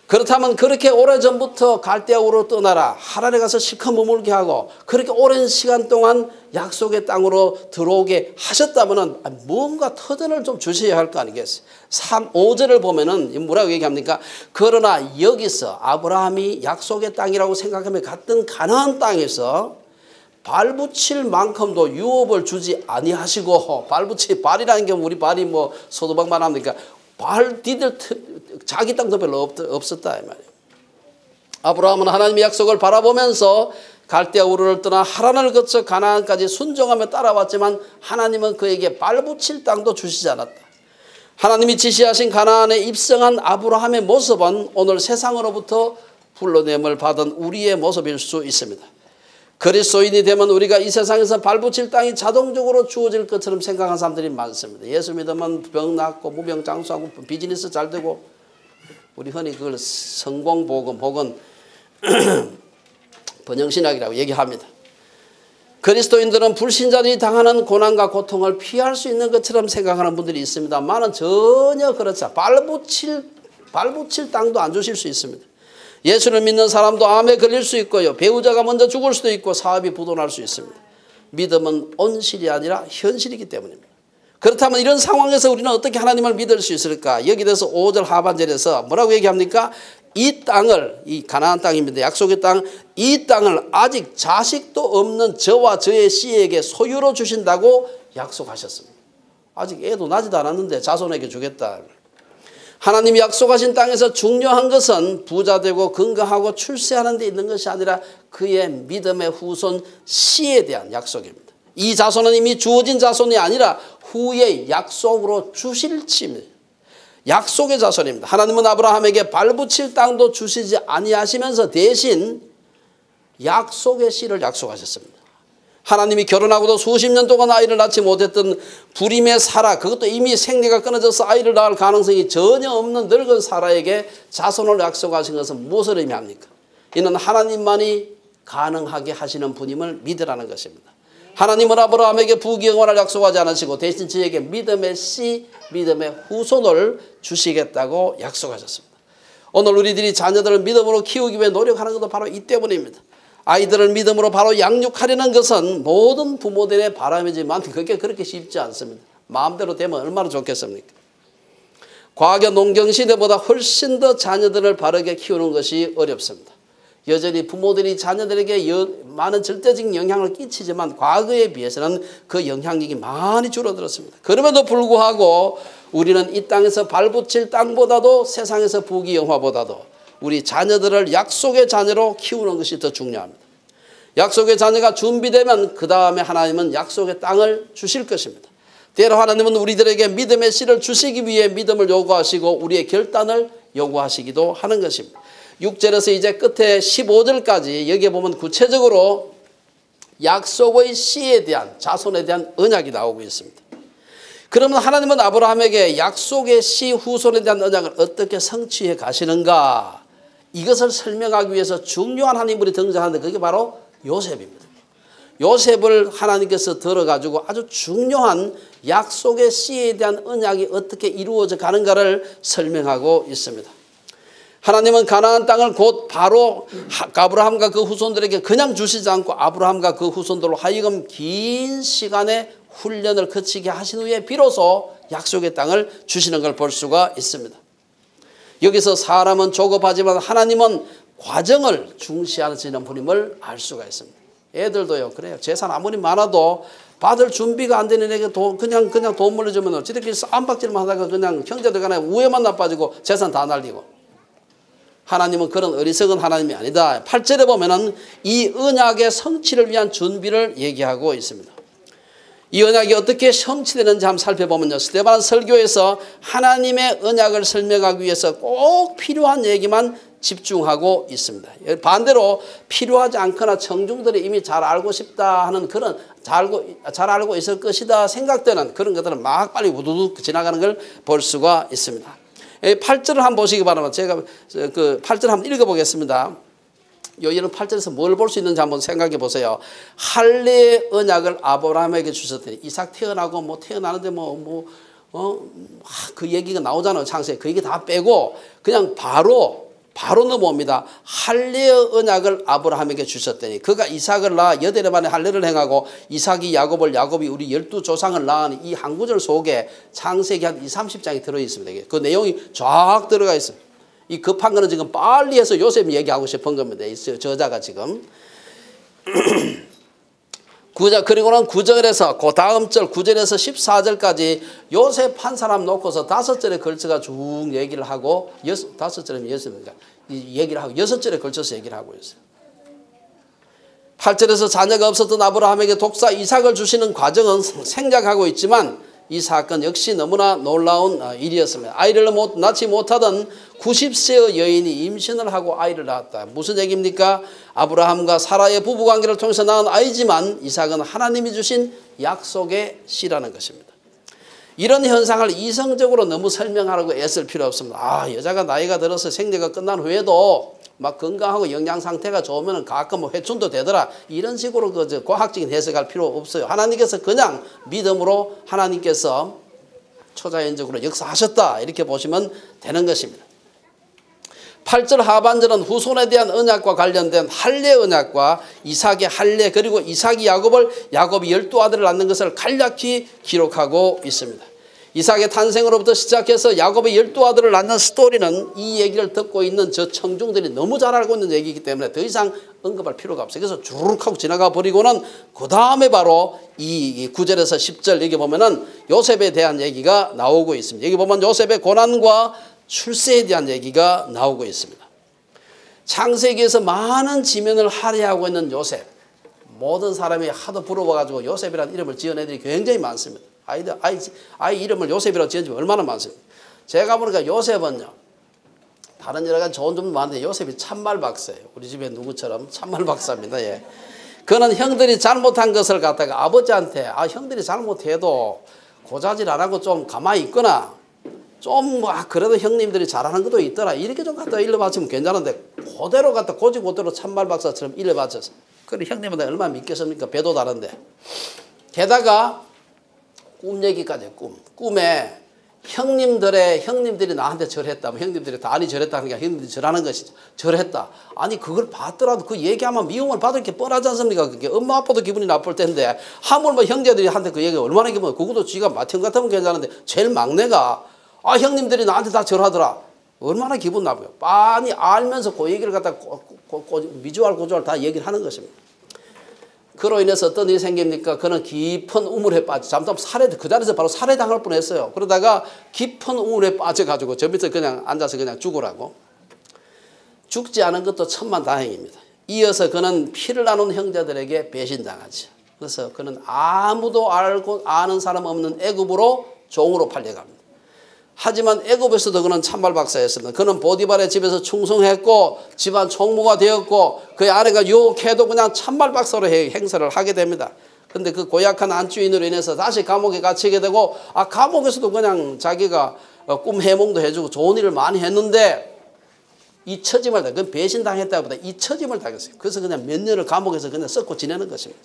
그렇다면 그렇게 오래전부터 갈대아 우르로 떠나라. 하란에 가서 실컷 머물게 하고 그렇게 오랜 시간 동안 약속의 땅으로 들어오게 하셨다면 뭔가 터전을 좀 주셔야 할 거 아니겠어요. 5절을 보면은 뭐라고 얘기합니까? 그러나 여기서 아브라함이 약속의 땅이라고 생각하며 갔던 가나안 땅에서 발붙일 만큼도 유업을 주지 아니하시고 발이라는 게 우리 발이 뭐 소도박만 합니까? 발 디딜 자기 땅도 별로 없었다 이 말이에요. 아브라함은 하나님의 약속을 바라보면서 갈대아 우르를 떠나 하란을 거쳐 가나안까지 순종하며 따라왔지만 하나님은 그에게 발붙일 땅도 주시지 않았다. 하나님이 지시하신 가나안에 입성한 아브라함의 모습은 오늘 세상으로부터 불러냄을 받은 우리의 모습일 수 있습니다. 그리스도인이 되면 우리가 이 세상에서 발붙일 땅이 자동적으로 주어질 것처럼 생각하는 사람들이 많습니다. 예수 믿으면 병 낫고 무병장수하고 비즈니스 잘 되고 우리 흔히 그걸 성공복음 혹은 번영신학이라고 얘기합니다. 그리스도인들은 불신자들이 당하는 고난과 고통을 피할 수 있는 것처럼 생각하는 분들이 있습니다만은 전혀 그렇지 않아요. 발붙일 땅도 안 주실 수 있습니다. 예수를 믿는 사람도 암에 걸릴 수 있고요. 배우자가 먼저 죽을 수도 있고 사업이 부도날 수 있습니다. 믿음은 온실이 아니라 현실이기 때문입니다. 그렇다면 이런 상황에서 우리는 어떻게 하나님을 믿을 수 있을까? 여기 대해서 5절 하반절에서 뭐라고 얘기합니까? 이 땅을, 이 가나안 땅입니다. 약속의 땅, 이 땅을 아직 자식도 없는 저와 저의 씨에게 소유로 주신다고 약속하셨습니다. 아직 애도 나지도 않았는데 자손에게 주겠다. 하나님이 약속하신 땅에서 중요한 것은 부자되고 건강하고 출세하는 데 있는 것이 아니라 그의 믿음의 후손 씨에 대한 약속입니다. 이 자손은 이미 주어진 자손이 아니라 후에 약속으로 주실 칩니다. 약속의 자손입니다. 하나님은 아브라함에게 발붙일 땅도 주시지 아니하시면서 대신 약속의 씨를 약속하셨습니다. 하나님이 결혼하고도 수십 년 동안 아이를 낳지 못했던 불임의 사라, 그것도 이미 생리가 끊어져서 아이를 낳을 가능성이 전혀 없는 늙은 사라에게 자손을 약속하신 것은 무엇을 의미합니까? 이는 하나님만이 가능하게 하시는 분임을 믿으라는 것입니다. 하나님은 아브라함에게 부귀영화를 약속하지 않으시고 대신 저에게 믿음의 씨, 믿음의 후손을 주시겠다고 약속하셨습니다. 오늘 우리들이 자녀들을 믿음으로 키우기 위해 노력하는 것도 바로 이 때문입니다. 아이들을 믿음으로 바로 양육하려는 것은 모든 부모들의 바람이지만 그게 그렇게 쉽지 않습니다. 마음대로 되면 얼마나 좋겠습니까? 과거 농경시대보다 훨씬 더 자녀들을 바르게 키우는 것이 어렵습니다. 여전히 부모들이 자녀들에게 많은 절대적인 영향을 끼치지만 과거에 비해서는 그 영향력이 많이 줄어들었습니다. 그럼에도 불구하고 우리는 이 땅에서 발붙일 땅보다도 세상에서 부귀영화보다도 우리 자녀들을 약속의 자녀로 키우는 것이 더 중요합니다. 약속의 자녀가 준비되면 그 다음에 하나님은 약속의 땅을 주실 것입니다. 때로 하나님은 우리들에게 믿음의 씨를 주시기 위해 믿음을 요구하시고 우리의 결단을 요구하시기도 하는 것입니다. 6절에서 이제 끝에 15절까지 여기에 보면 구체적으로 약속의 씨에 대한 자손에 대한 언약이 나오고 있습니다. 그러면 하나님은 아브라함에게 약속의 씨 후손에 대한 언약을 어떻게 성취해 가시는가? 이것을 설명하기 위해서 중요한 한 인물이 등장하는데 그게 바로 요셉입니다. 요셉을 하나님께서 들어가지고 아주 중요한 약속의 씨에 대한 언약이 어떻게 이루어져 가는가를 설명하고 있습니다. 하나님은 가나안 땅을 곧 바로 아브라함과 그 후손들에게 그냥 주시지 않고 아브라함과 그 후손들로 하여금 긴 시간의 훈련을 거치게 하신 후에 비로소 약속의 땅을 주시는 걸 볼 수가 있습니다. 여기서 사람은 조급하지만 하나님은 과정을 중시하시는 분임을 알 수가 있습니다. 애들도요 그래요. 재산 아무리 많아도 받을 준비가 안 되는 애가 그냥 돈 물려주면 지들끼리 쌈박질만 하다가 그냥 형제들 간에 우애만 나빠지고 재산 다 날리고 하나님은 그런 어리석은 하나님이 아니다. 8절에 보면은 이 언약의 성취를 위한 준비를 얘기하고 있습니다. 이 언약이 어떻게 성취되는지 한번 살펴보면요. 스데반 설교에서 하나님의 언약을 설명하기 위해서 꼭 필요한 얘기만 집중하고 있습니다. 반대로 필요하지 않거나 청중들이 이미 잘 알고 싶다 하는 그런 잘 알고 있을 것이다 생각되는 그런 것들은 막 빨리 우두둑 지나가는 걸 볼 수가 있습니다. 8절을 한번 보시기 바랍니다. 제가 그 8절 한번 읽어보겠습니다. 이런 8절에서 뭘 볼 수 있는지 한번 생각해 보세요. 할례의 언약을 아브라함에게 주셨더니 이삭 태어나고 뭐 태어나는데 그 얘기가 나오잖아요. 창세기. 그 얘기 다 빼고 그냥 바로 넘어옵니다. 할례의 언약을 아브라함에게 주셨더니 그가 이삭을 낳아 여덟 해 만에 할례를 행하고 이삭이 야곱을 야곱이 우리 12조상을 낳으니 이 한 구절 속에 창세기 한 20-30장이 들어있습니다. 그 내용이 쫙 들어가 있어요. 이 급한 거는 지금 빨리 해서 요셉이 얘기하고 싶은 겁니다. 저자가 지금. 그리고는 9절에서 그 다음 절 9절에서 14절까지 요셉 한 사람 놓고서 5절에 걸쳐가 쭉 얘기를 하고 5절이면 6절입니다. 얘기를 하고 6절에 걸쳐서 얘기를 하고 있어요. 8절에서 자녀가 없었던 아브라함에게 독사 이삭을 주시는 과정은 생략하고 있지만 이 사건 역시 너무나 놀라운 일이었습니다. 아이를 낳지 못하던 90세의 여인이 임신을 하고 아이를 낳았다. 무슨 얘기입니까? 아브라함과 사라의 부부관계를 통해서 낳은 아이지만 이삭은 하나님이 주신 약속의 씨라는 것입니다. 이런 현상을 이성적으로 너무 설명하라고 애쓸 필요 없습니다. 여자가 나이가 들어서 생리가 끝난 후에도 막 건강하고 영양 상태가 좋으면 가끔 회춘도 되더라. 이런 식으로 과학적인 해석할 필요 없어요. 하나님께서 그냥 믿음으로 하나님께서 초자연적으로 역사하셨다. 이렇게 보시면 되는 것입니다. 8절 하반절은 후손에 대한 언약과 관련된 할례 언약과 이삭의 할례 그리고 이삭이 야곱이 12아들을 낳는 것을 간략히 기록하고 있습니다. 이삭의 탄생으로부터 시작해서 야곱의 12아들을 낳는 스토리는 이 얘기를 듣고 있는 저 청중들이 너무 잘 알고 있는 얘기이기 때문에 더 이상 언급할 필요가 없어요. 그래서 주르륵 하고 지나가 버리고는 그 다음에 바로 이 9절에서 10절 여기 보면은 요셉에 대한 얘기가 나오고 있습니다. 여기 보면 요셉의 고난과 출세에 대한 얘기가 나오고 있습니다. 창세기에서 많은 지면을 할애하고 있는 요셉. 모든 사람이 하도 부러워가지고 요셉이라는 이름을 지은 애들이 굉장히 많습니다. 아이 이름을 요셉이라고 지은 지 얼마나 많습니다. 제가 보니까 요셉은요. 다른 여러 가지 좋은 점도 많은데 요셉이 참말 박사예요. 우리 집에 누구처럼 참말 박사입니다. 예. 그는 형들이 잘못한 것을 갖다가 아버지한테 형들이 잘못해도 고자질 안 하고 좀 가만히 있거나 좀 그래도 형님들이 잘하는 것도 있더라. 이렇게 좀 갖다 일러바치면 괜찮은데 그대로 갖다 고지고대로 참말 박사처럼 일러바쳐서 그래 형님한테 얼마나 믿겠습니까? 배도 다른데. 게다가 꿈 얘기까지 꿈에 형님들이 나한테 절했다. 형님들이 다 절했다는 게 형님들이 절하는 것이죠. 절했다. 아니 그걸 봤더라도 그 얘기하면 미움을 받을 게 뻔하지 않습니까? 그게 엄마 아빠도 기분이 나쁠 텐데 하물며 형제들이 한테 그 얘기 얼마나 기분 그것도 쥐가 마틴 같으면 괜찮은데 제일 막내가 형님들이 나한테 다 절하더라. 얼마나 기분 나빠요. 빤히 알면서 그 얘기를 갖다 미주알 고주알 다 얘기를 하는 것입니다. 그로 인해서 어떤 일이 생깁니까? 그는 깊은 우물에 빠져 잘못하면 그 자리에서 바로 살해당할 뻔했어요. 그러다가 깊은 우물에 빠져가지고 저 밑에 그냥 앉아서 그냥 죽으라고. 죽지 않은 것도 천만다행입니다. 이어서 그는 피를 나눈 형제들에게 배신당하죠. 그래서 그는 아무도 아는 사람 없는 애굽으로 종으로 팔려갑니다. 하지만 애굽에서도 그는 참말 박사였습니다. 그는 보디발의 집에서 충성했고 집안 총무가 되었고 그의 아내가 유혹해도 그냥 참말 박사로 행세를 하게 됩니다. 그런데 그 고약한 안주인으로 인해서 다시 감옥에 갇히게 되고 감옥에서도 그냥 자기가 꿈 해몽도 해주고 좋은 일을 많이 했는데 잊혀짐을 그건 배신당했다기보다 잊혀짐을 당했어요. 그래서 그냥 몇 년을 감옥에서 그냥 썩고 지내는 것입니다.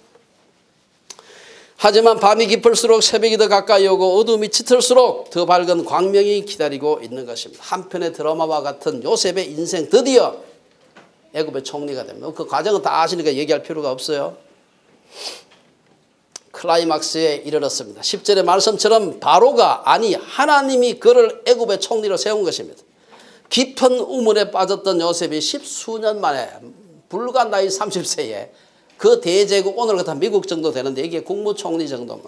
하지만 밤이 깊을수록 새벽이 더 가까이 오고 어둠이 짙을수록 더 밝은 광명이 기다리고 있는 것입니다. 한편의 드라마와 같은 요셉의 인생 드디어 애굽의 총리가 됩니다. 그 과정은 다 아시니까 얘기할 필요가 없어요. 클라이막스에 이르렀습니다. 10절의 말씀처럼 바로가 하나님이 그를 애굽의 총리로 세운 것입니다. 깊은 우물에 빠졌던 요셉이 10수년 만에 불과 나이 30세에 그 대제국 오늘 같은 미국 정도 되는데 이게 국무총리 정도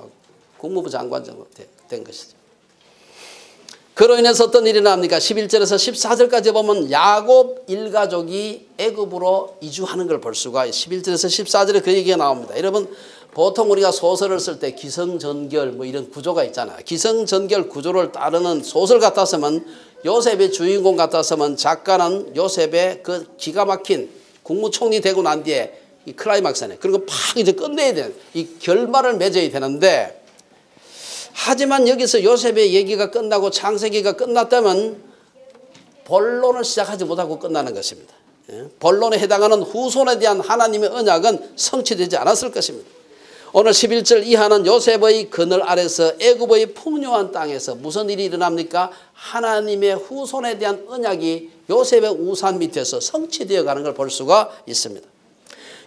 국무부 장관 정도 된 것이죠. 그로 인해서 어떤 일이 납니까? 11절에서 14절까지 보면 야곱 일가족이 애굽으로 이주하는 걸 볼 수가 있어요. 11절에서 14절에 그 얘기가 나옵니다. 여러분 보통 우리가 소설을 쓸 때 기성전결 뭐 이런 구조가 있잖아요. 기성전결 구조를 따르는 소설 같았으면 요셉의 주인공 같았으면 작가는 요셉의 그 기가 막힌 국무총리 되고 난 뒤에 이 클라이막스네. 그리고 팍 이제 끝내야 되는 이 결말을 맺어야 되는데 하지만 여기서 요셉의 얘기가 끝나고 창세기가 끝났다면 본론을 시작하지 못하고 끝나는 것입니다. 본론에 해당하는 후손에 대한 하나님의 언약은 성취되지 않았을 것입니다. 오늘 11절 이하는 요셉의 그늘 아래서 애굽의 풍요한 땅에서 무슨 일이 일어납니까? 하나님의 후손에 대한 언약이 요셉의 우산 밑에서 성취되어 가는 걸 볼 수가 있습니다.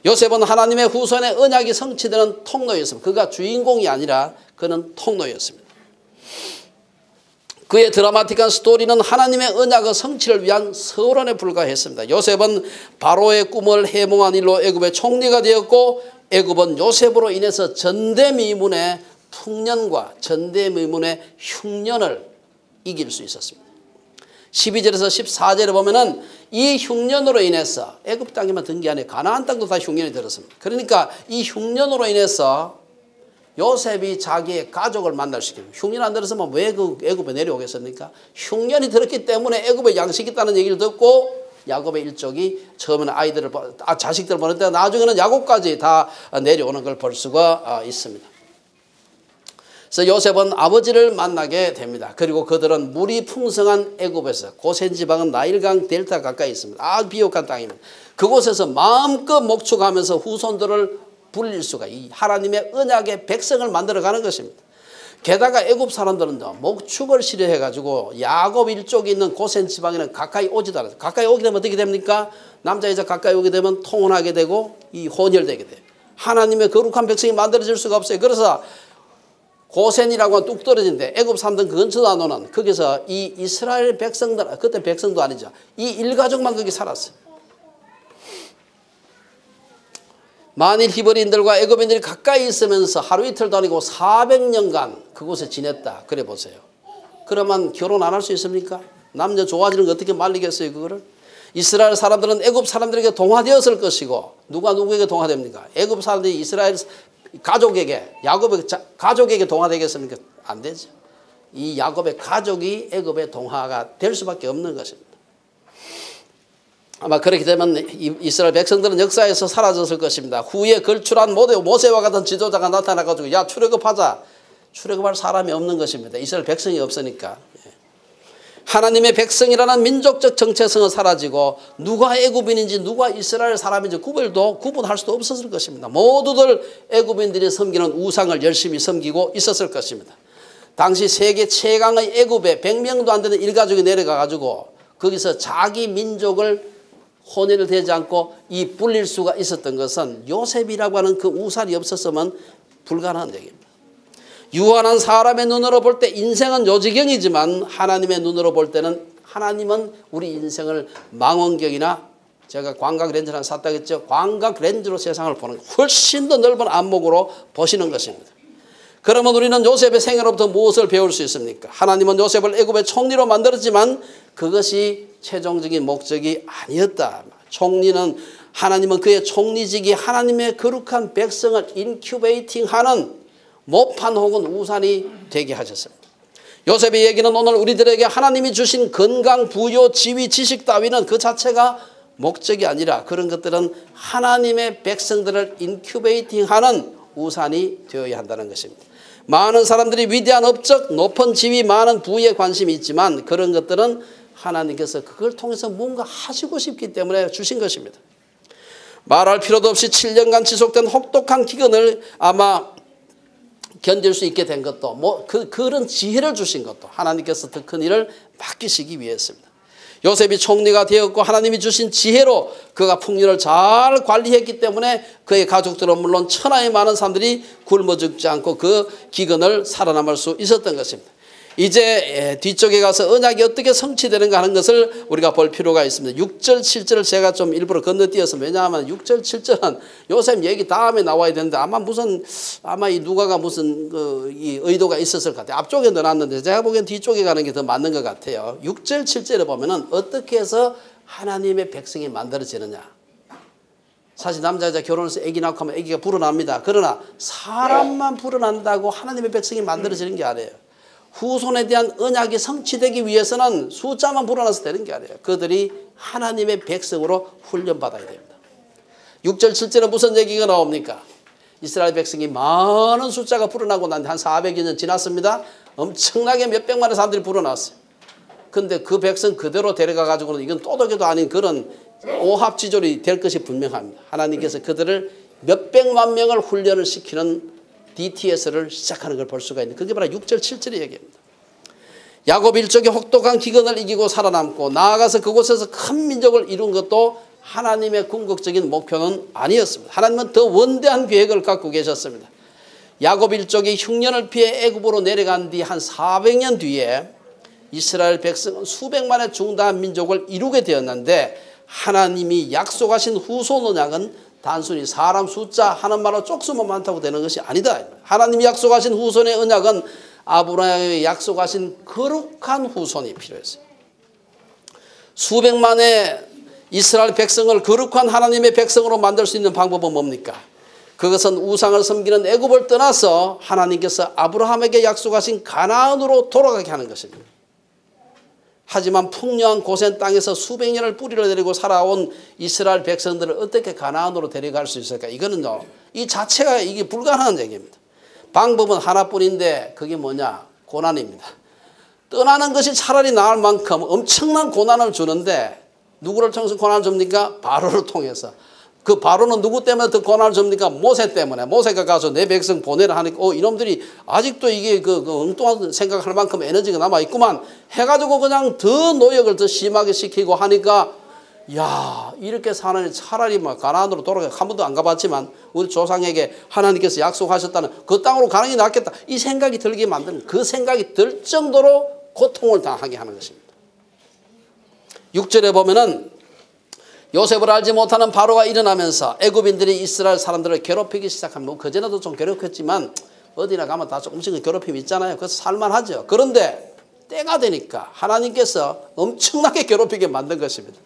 요셉은 하나님의 후손의 언약이 성취되는 통로였습니다. 그가 주인공이 아니라 그는 통로였습니다. 그의 드라마틱한 스토리는 하나님의 언약의 성취를 위한 서론에 불과했습니다. 요셉은 바로의 꿈을 해몽한 일로 애굽의 총리가 되었고 애굽은 요셉으로 인해서 전대미문의 풍년과 전대미문의 흉년을 이길 수 있었습니다. 12절에서 14절에 보면은 이 흉년으로 인해서 애굽 땅에만 든 게 아니라 가나안 땅도 다 흉년이 들었습니다. 그러니까 이 흉년으로 인해서 요셉이 자기의 가족을 만날시키고 흉년 안 들었으면 왜 그 애굽에 내려오겠습니까? 흉년이 들었기 때문에 애굽에 양식이 있다는 얘기를 듣고 야곱의 일족이 처음에는 자식들을 보냈다가 나중에는 야곱까지 다 내려오는 걸 볼 수가 있습니다. 그래서 요셉은 아버지를 만나게 됩니다. 그리고 그들은 물이 풍성한 애굽에서 고센 지방은 나일강 델타 가까이 있습니다. 아주 비옥한 땅입니다. 그곳에서 마음껏 목축하면서 후손들을 불릴 수가 이 하나님의 언약의 백성을 만들어가는 것입니다. 게다가 애굽 사람들은 목축을 싫어해가지고 야곱 일족이 있는 고센 지방에는 가까이 오지도 않아요. 가까이 오게 되면 어떻게 됩니까? 남자 여자 가까이 오게 되면 통혼하게 되고 이 혼혈되게 돼요. 하나님의 거룩한 백성이 만들어질 수가 없어요. 그래서 고센이라고 하면 뚝 떨어진데 애굽 사람들은 그 근처도 안 오는 거기서 이 이스라엘 백성들 그때 백성도 아니죠. 이 일가족만 거기 살았어요. 만일 히브리인들과 애굽인들이 가까이 있으면서 하루 이틀도 아니고 400년간 그곳에 지냈다. 그래 보세요. 그러면 결혼 안 할 수 있습니까? 남녀 좋아지는 거 어떻게 말리겠어요 그거를? 이스라엘 사람들은 애굽 사람들에게 동화되었을 것이고 누가 누구에게 동화됩니까? 애굽 사람들이 이스라엘 가족에게 야곱의 가족에게 동화되겠습니까? 안 되죠. 이 야곱의 가족이 애굽의 동화가 될 수밖에 없는 것입니다. 아마 그렇게 되면 이스라엘 백성들은 역사에서 사라졌을 것입니다. 후에 걸출한 모세와 같은 지도자가 나타나가지고 야 출애굽하자. 출애굽할 사람이 없는 것입니다. 이스라엘 백성이 없으니까. 하나님의 백성이라는 민족적 정체성은 사라지고 누가 애굽인인지 누가 이스라엘 사람인지 구분할 수도 없었을 것입니다. 모두들 애굽인들이 섬기는 우상을 열심히 섬기고 있었을 것입니다. 당시 세계 최강의 애굽에 100명도 안 되는 일가족이 내려가가지고 거기서 자기 민족을 혼혈을 되지 않고 이 불릴 수가 있었던 것은 요셉이라고 하는 그 우살이 없었으면 불가능한 얘기입니다. 유한한 사람의 눈으로 볼 때 인생은 요지경이지만 하나님의 눈으로 볼 때는 하나님은 우리 인생을 망원경이나 제가 광각렌즈를 하나 샀다고 했죠. 광각렌즈로 세상을 보는 훨씬 더 넓은 안목으로 보시는 것입니다. 그러면 우리는 요셉의 생애로부터 무엇을 배울 수 있습니까? 하나님은 요셉을 애굽의 총리로 만들었지만 그것이 최종적인 목적이 아니었다. 하나님은 그의 총리직이 하나님의 거룩한 백성을 인큐베이팅하는 모판 혹은 우산이 되게 하셨습니다. 요셉의 얘기는 오늘 우리들에게 하나님이 주신 건강, 부요, 지위, 지식 따위는 그 자체가 목적이 아니라 그런 것들은 하나님의 백성들을 인큐베이팅하는 우산이 되어야 한다는 것입니다. 많은 사람들이 위대한 업적, 높은 지위, 많은 부에 관심이 있지만 그런 것들은 하나님께서 그걸 통해서 뭔가 하시고 싶기 때문에 주신 것입니다. 말할 필요도 없이 7년간 지속된 혹독한 기근을 아마 견딜 수 있게 된 것도 그런 지혜를 주신 것도 하나님께서 더 큰 일을 맡기시기 위해서입니다. 요셉이 총리가 되었고 하나님이 주신 지혜로 그가 풍년을 잘 관리했기 때문에 그의 가족들은 물론 천하의 많은 사람들이 굶어 죽지 않고 그 기근을 살아남을 수 있었던 것입니다. 이제 뒤쪽에 가서 언약이 어떻게 성취되는가 하는 것을 우리가 볼 필요가 있습니다. 6절 7절을 제가 좀 일부러 건너뛰었습니다. 왜냐하면 6절 7절은 요셉 얘기 다음에 나와야 되는데 아마 이 누가가 무슨 이 의도가 있었을 것 같아요. 앞쪽에 넣어놨는데 제가 보기엔 뒤쪽에 가는 게 더 맞는 것 같아요. 6절 7절에 보면은 어떻게 해서 하나님의 백성이 만들어지느냐. 사실 남자 여자 결혼해서 아기 낳고 하면 아기가 불어납니다. 그러나 사람만 불어난다고 하나님의 백성이 만들어지는 게 아니에요. 후손에 대한 언약이 성취되기 위해서는 숫자만 불어나서 되는 게 아니에요. 그들이 하나님의 백성으로 훈련받아야 됩니다. 6절 7절은 무슨 얘기가 나옵니까? 이스라엘 백성이 많은 숫자가 불어나고 난 한 400여 년 지났습니다. 엄청나게 몇백만의 사람들이 불어났어요. 근데 그 백성 그대로 데려가 가지고는 이건 또덕이도 아닌 그런 오합지졸이 될 것이 분명합니다. 하나님께서 그들을 몇백만 명을 훈련을 시키는 DTS를 시작하는 걸 볼 수가 있는데 그게 바로 6절 7절의 얘기입니다. 야곱 일족이 혹독한 기근을 이기고 살아남고 나아가서 그곳에서 큰 민족을 이룬 것도 하나님의 궁극적인 목표는 아니었습니다. 하나님은 더 원대한 계획을 갖고 계셨습니다. 야곱 일족이 흉년을 피해 애굽으로 내려간 뒤 한 400년 뒤에 이스라엘 백성은 수백만의 중다한 민족을 이루게 되었는데 하나님이 약속하신 후손 언약은 단순히 사람 숫자 하는 말로 쪽수만 많다고 되는 것이 아니다. 하나님이 약속하신 후손의 언약은 아브라함이 약속하신 거룩한 후손이 필요했어요. 수백만의 이스라엘 백성을 거룩한 하나님의 백성으로 만들 수 있는 방법은 뭡니까? 그것은 우상을 섬기는 애굽을 떠나서 하나님께서 아브라함에게 약속하신 가나안으로 돌아가게 하는 것입니다. 하지만 풍요한 고센 땅에서 수백 년을 뿌리를 내리고 살아온 이스라엘 백성들을 어떻게 가나안으로 데려갈 수 있을까? 이거는요, 이 자체가 이게 불가능한 얘기입니다. 방법은 하나뿐인데 그게 뭐냐? 고난입니다. 떠나는 것이 차라리 나을 만큼 엄청난 고난을 주는데 누구를 통해서 고난을 줍니까? 바로를 통해서. 그 바로는 누구 때문에 더 고난을 줍니까? 모세 때문에. 모세가 가서 내 백성 보내라 하니까 이놈들이 아직도 이게 그 엉뚱한 생각할 만큼 에너지가 남아있구만 해가지고 그냥 더 노역을 더 심하게 시키고 하니까 야 이렇게 사느니 차라리 막 가나안으로 돌아가 한 번도 안 가봤지만 우리 조상에게 하나님께서 약속하셨다는 그 땅으로 가는 게 낫겠다 이 생각이 들게 만드는 그 생각이 들 정도로 고통을 당하게 하는 것입니다. 6절에 보면은 요셉을 알지 못하는 바로가 일어나면서 애굽인들이 이스라엘 사람들을 괴롭히기 시작합니다. 그전에도 좀 괴롭혔지만 어디나 가면 다 조금씩은 괴롭힘이 있잖아요. 그래서 살만하죠. 그런데 때가 되니까 하나님께서 엄청나게 괴롭히게 만든 것입니다.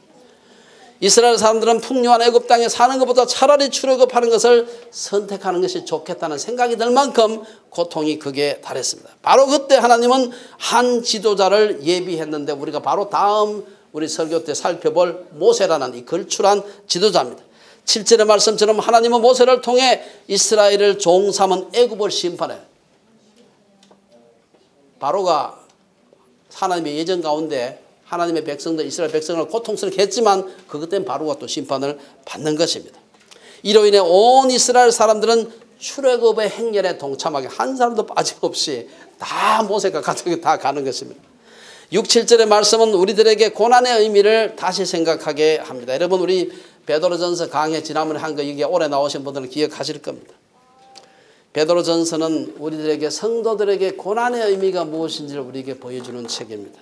이스라엘 사람들은 풍요한 애굽 땅에 사는 것보다 차라리 출애굽하는 것을 선택하는 것이 좋겠다는 생각이 들 만큼 고통이 극에 달했습니다. 바로 그때 하나님은 한 지도자를 예비했는데 우리가 바로 다음 우리 설교 때 살펴볼 모세라는 이 걸출한 지도자입니다. 7절의 말씀처럼 하나님은 모세를 통해 이스라엘을 종삼은 애굽을 심판해. 바로가 하나님의 예정 가운데 하나님의 백성들 이스라엘 백성을 고통스럽게 했지만 그것 때문에 바로가 또 심판을 받는 것입니다. 이로 인해 온 이스라엘 사람들은 출애굽의 행렬에 동참하게 한 사람도 빠짐없이 다 모세가 가족이 다 가는 것입니다. 6, 7절의 말씀은 우리들에게 고난의 의미를 다시 생각하게 합니다. 여러분 우리 베드로전서 강해 지난번에 한 거 이게 올해 나오신 분들은 기억하실 겁니다. 베드로전서는 우리들에게 성도들에게 고난의 의미가 무엇인지를 우리에게 보여주는 책입니다.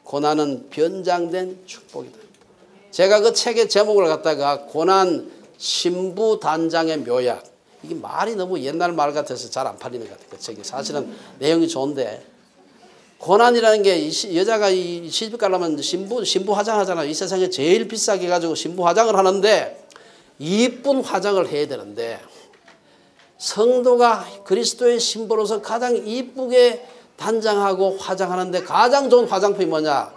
고난은 변장된 축복이다. 제가 그 책의 제목을 갖다가 고난 신부단장의 묘약 이게 말이 너무 옛날 말 같아서 잘 안 팔리는 것 같아요. 그 책이 사실은 내용이 좋은데 고난이라는 게 여자가 이 시집 가려면 신부 화장하잖아요. 이 세상에 제일 비싸게 가지고 신부 화장을 하는데 이쁜 화장을 해야 되는데 성도가 그리스도의 신부로서 가장 이쁘게 단장하고 화장하는데 가장 좋은 화장품이 뭐냐?